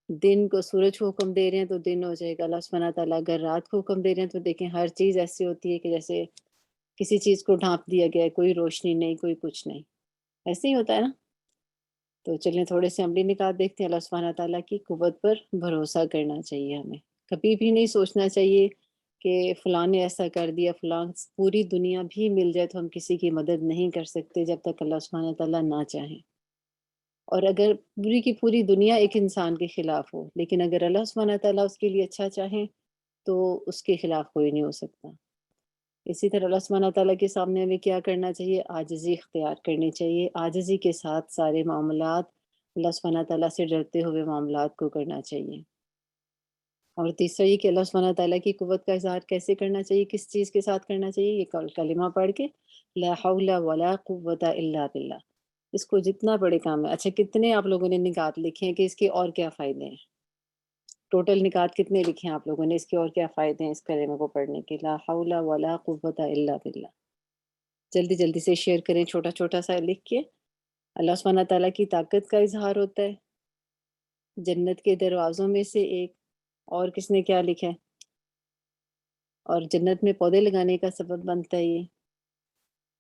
دن کو، سورج کو حکم دے رہے ہیں تو دن ہو جائے گا، اللہ سبحانہ تعالیٰ اگر رات کو حکم دے رہے ہیں تو دیکھیں ہر چیز ایسی ہوتی ہے کہ جیسے کسی چیز کو ڈھانپ دیا گیا ہے، کوئی روشنی نہیں، کوئی کچھ نہیں، ایسے ہی ہوتا ہے نا۔ تو چلیں تھوڑے سے عملی نکات دیکھتے ہیں۔ اللہ سبحانہ تعالیٰ کی قوت پر بھروسہ کرنا چاہیے، ہمیں کبھی بھی نہیں سوچنا چاہیے کہ فلاں نے ایسا کر دیا، فلاں، پوری دنیا بھی مل جائے تو ہم کسی کی مدد نہیں کر سکتے جب تک اللہ سبحانہ تعالیٰ نہ چاہیں۔ اور اگر پوری کی پوری دنیا ایک انسان کے خلاف ہو، لیکن اگر اللہ سبحانہ تعالیٰ اس کے لیے اچھا چاہیں تو اس کے خلاف کوئی نہیں ہو سکتا۔ اسی طرح اللہ سبحانہ تعالیٰ کے سامنے ہمیں کیا کرنا چاہیے، عاجزی اختیار کرنی چاہیے، عاجزی کے ساتھ سارے معاملات، اللہ سبحانہ تعالیٰ سے ڈرتے ہوئے معاملات کو کرنا چاہیے۔ اور تیسرا یہ کہ اللہ سبحانہ تعالیٰ کی قوت کا اظہار کیسے کرنا چاہیے، کس چیز کے ساتھ کرنا چاہیے، یہ کلمہ پڑھ کے، لا حول ولا قوت الا باللہ، اس کو جتنا بڑے کام ہے۔ اچھا کتنے آپ لوگوں نے نکات لکھے ہیں کہ اس کے اور کیا فائدے ہیں؟ ٹوٹل نکات کتنے لکھے ہیں آپ لوگوں نے، اس کے اور کیا فائدے ہیں اس کلمہ کو پڑھنے کے، لا حول ولا قوت الا باللہ؟ جلدی جلدی سے شیئر کریں، چھوٹا چھوٹا سا لکھ کے۔ اللہ سبحانہ تعالیٰ کی طاقت کا اظہار ہوتا ہے، جنت کے دروازوں میں سے ایک، اور کس نے کیا لکھا ہے، اور جنت میں پودے لگانے کا سبب بنتا ہے یہ۔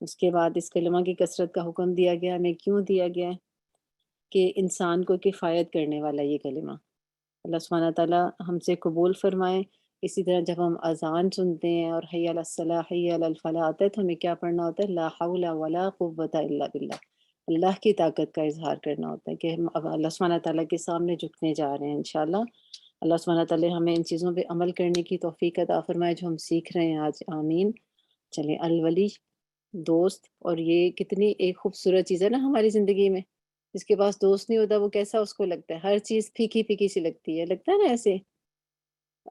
اس کے بعد اس کلمہ کی کثرت کا حکم دیا گیا، ہمیں کیوں دیا گیا ہے؟ کہ انسان کو کفایت کرنے والا یہ کلمہ، اللہ سبحانہ تعالیٰ ہم سے قبول فرمائے۔ اسی طرح جب ہم اذان سنتے ہیں اور حی علی الصلاح حی علی الفلاح آتا ہے تو ہمیں کیا پڑھنا ہوتا ہے، لا حول ولا قوت الا باللہ، اللہ کی طاقت کا اظہار کرنا ہوتا ہے کہ ہم اب اللہ سبحانہ تعالیٰ کے سامنے جھکنے جا رہے ہیں انشاءاللہ۔ اللہ سبحانہ تعالیٰ ہمیں ان چیزوں پہ عمل کرنے کی توفیق عطا فرمائے جو ہم سیکھ رہے ہیں آج، آمین۔ چلیں، الولی، دوست، اور یہ کتنی ایک خوبصورت چیز ہے نا ہماری زندگی میں، جس کے پاس دوست نہیں ہوتا وہ کیسا اس کو لگتا ہے، ہر چیز پھیکی پھیکی سی لگتی ہے، لگتا ہے نا ایسے۔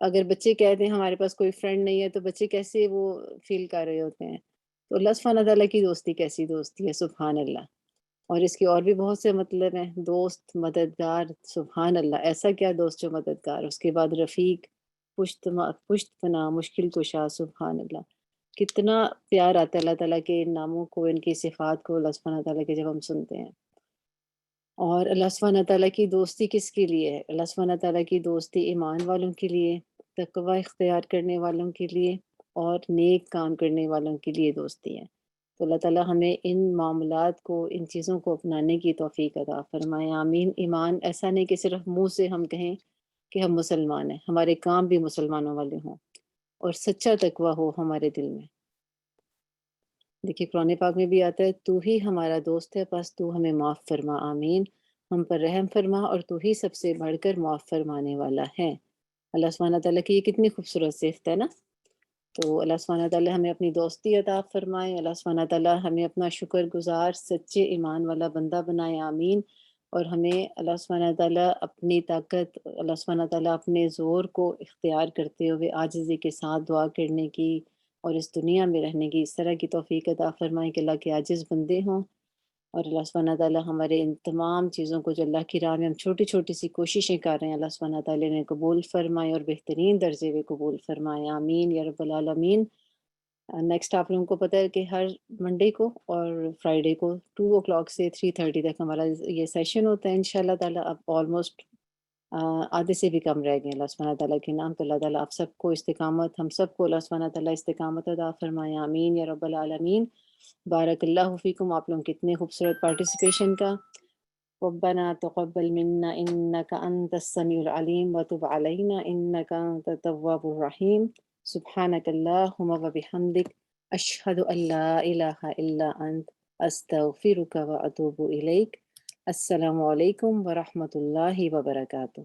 اگر بچے کہتے ہیں ہمارے پاس کوئی فرینڈ نہیں ہے تو بچے کیسے وہ فیل کر رہے ہوتے ہیں، تو اللہ سبحانہ تعالیٰ کی دوستی کیسی دوستی ہے، سبحان اللہ۔ اور اس کے اور بھی بہت سے مطلب ہیں، دوست، مددگار، سبحان اللہ، ایسا کیا دوست جو مددگار، اس کے بعد رفیق، پشت پناہ، مشکل کشا، سبحان اللہ، کتنا پیار آتا ہے اللہ تعالیٰ کے ان ناموں کو، ان کی صفات کو اللہ سبحانہ تعالیٰ کے جب ہم سنتے ہیں۔ اور اللہ سبحانہ تعالیٰ کی دوستی کس کے لیے ہے؟ اللہ سبحانہ تعالیٰ کی دوستی ایمان والوں کے لیے، تقوی اختیار کرنے والوں کے لیے اور نیک کام کرنے والوں کے لیے دوستی ہے۔ تو اللہ تعالیٰ ہمیں ان معاملات کو، ان چیزوں کو اپنانے کی توفیق عطا فرمائے، آمین۔ ایمان ایسا نہیں کہ صرف منہ سے ہم کہیں کہ ہم مسلمان ہیں، ہمارے کام بھی مسلمانوں والے ہوں اور سچا تقوی ہو ہمارے دل میں۔ دیکھیے قرآن پاک میں بھی آتا ہے، تو ہی ہمارا دوست ہے، بس تو ہمیں معاف فرما، آمین۔ ہم پر رحم فرما اور تو ہی سب سے بڑھ کر معاف فرمانے والا ہے۔ اللہ سبحانہ تعالیٰ کی یہ کتنی خوبصورت صفت ہے نا۔ تو اللہ سبحانہ تعالیٰ ہمیں اپنی دوستی عطا فرمائے، اللہ سبحانہ تعالیٰ ہمیں اپنا شکر گزار سچے ایمان والا بندہ بنائے، آمین۔ اور ہمیں اللہ سبحانہ تعالیٰ اپنی طاقت، اللہ سبحانہ تعالیٰ اپنے زور کو اختیار کرتے ہوئے عاجزی کے ساتھ دعا کرنے کی اور اس دنیا میں رہنے کی اس طرح کی توفیق عطا فرمائے کہ اللہ کے عاجز بندے ہوں، اور اللہ سبحانہ تعالیٰ ہمارے ان تمام چیزوں کو جو اللہ کی راہ میں ہم چھوٹی چھوٹی سی کوششیں کر رہے ہیں، اللہ سبحانہ تعالیٰ نے قبول فرمائے اور بہترین درجے میں قبول فرمائے، آمین یا رب العالمین۔ نیکسٹ آپ لوگوں کو پتہ ہے کہ ہر منڈے کو اور فرائیڈے کو 2 o'clock سے 3:30 تک ہمارا یہ سیشن ہوتا ہے انشاءاللہ تعالیٰ۔ اب آلموسٹ آدھے سے بھی کم رہ گئے اللہ سبحانہ تعالیٰ کے نام۔ تو اللہ تعالیٰ آپ سب کو استقامت، ہم سب کو اللہ سبحانہ تعالیٰ استقامت عطا فرمائے، آمین یا رب العالمین۔ بارک اللہ فیکم، آپ لوگوں کتنے خوبصورت پارٹیسپیشن کا۔ ربنا تقبل منا انك انت السميع العليم وتب علينا انك انت التواب الرحيم سبحانك اللهم وبحمدك اشهد ان لا اله الا انت استغفرك واتوب اليك۔ السلام علیکم ورحمۃ اللہ وبرکاتہ۔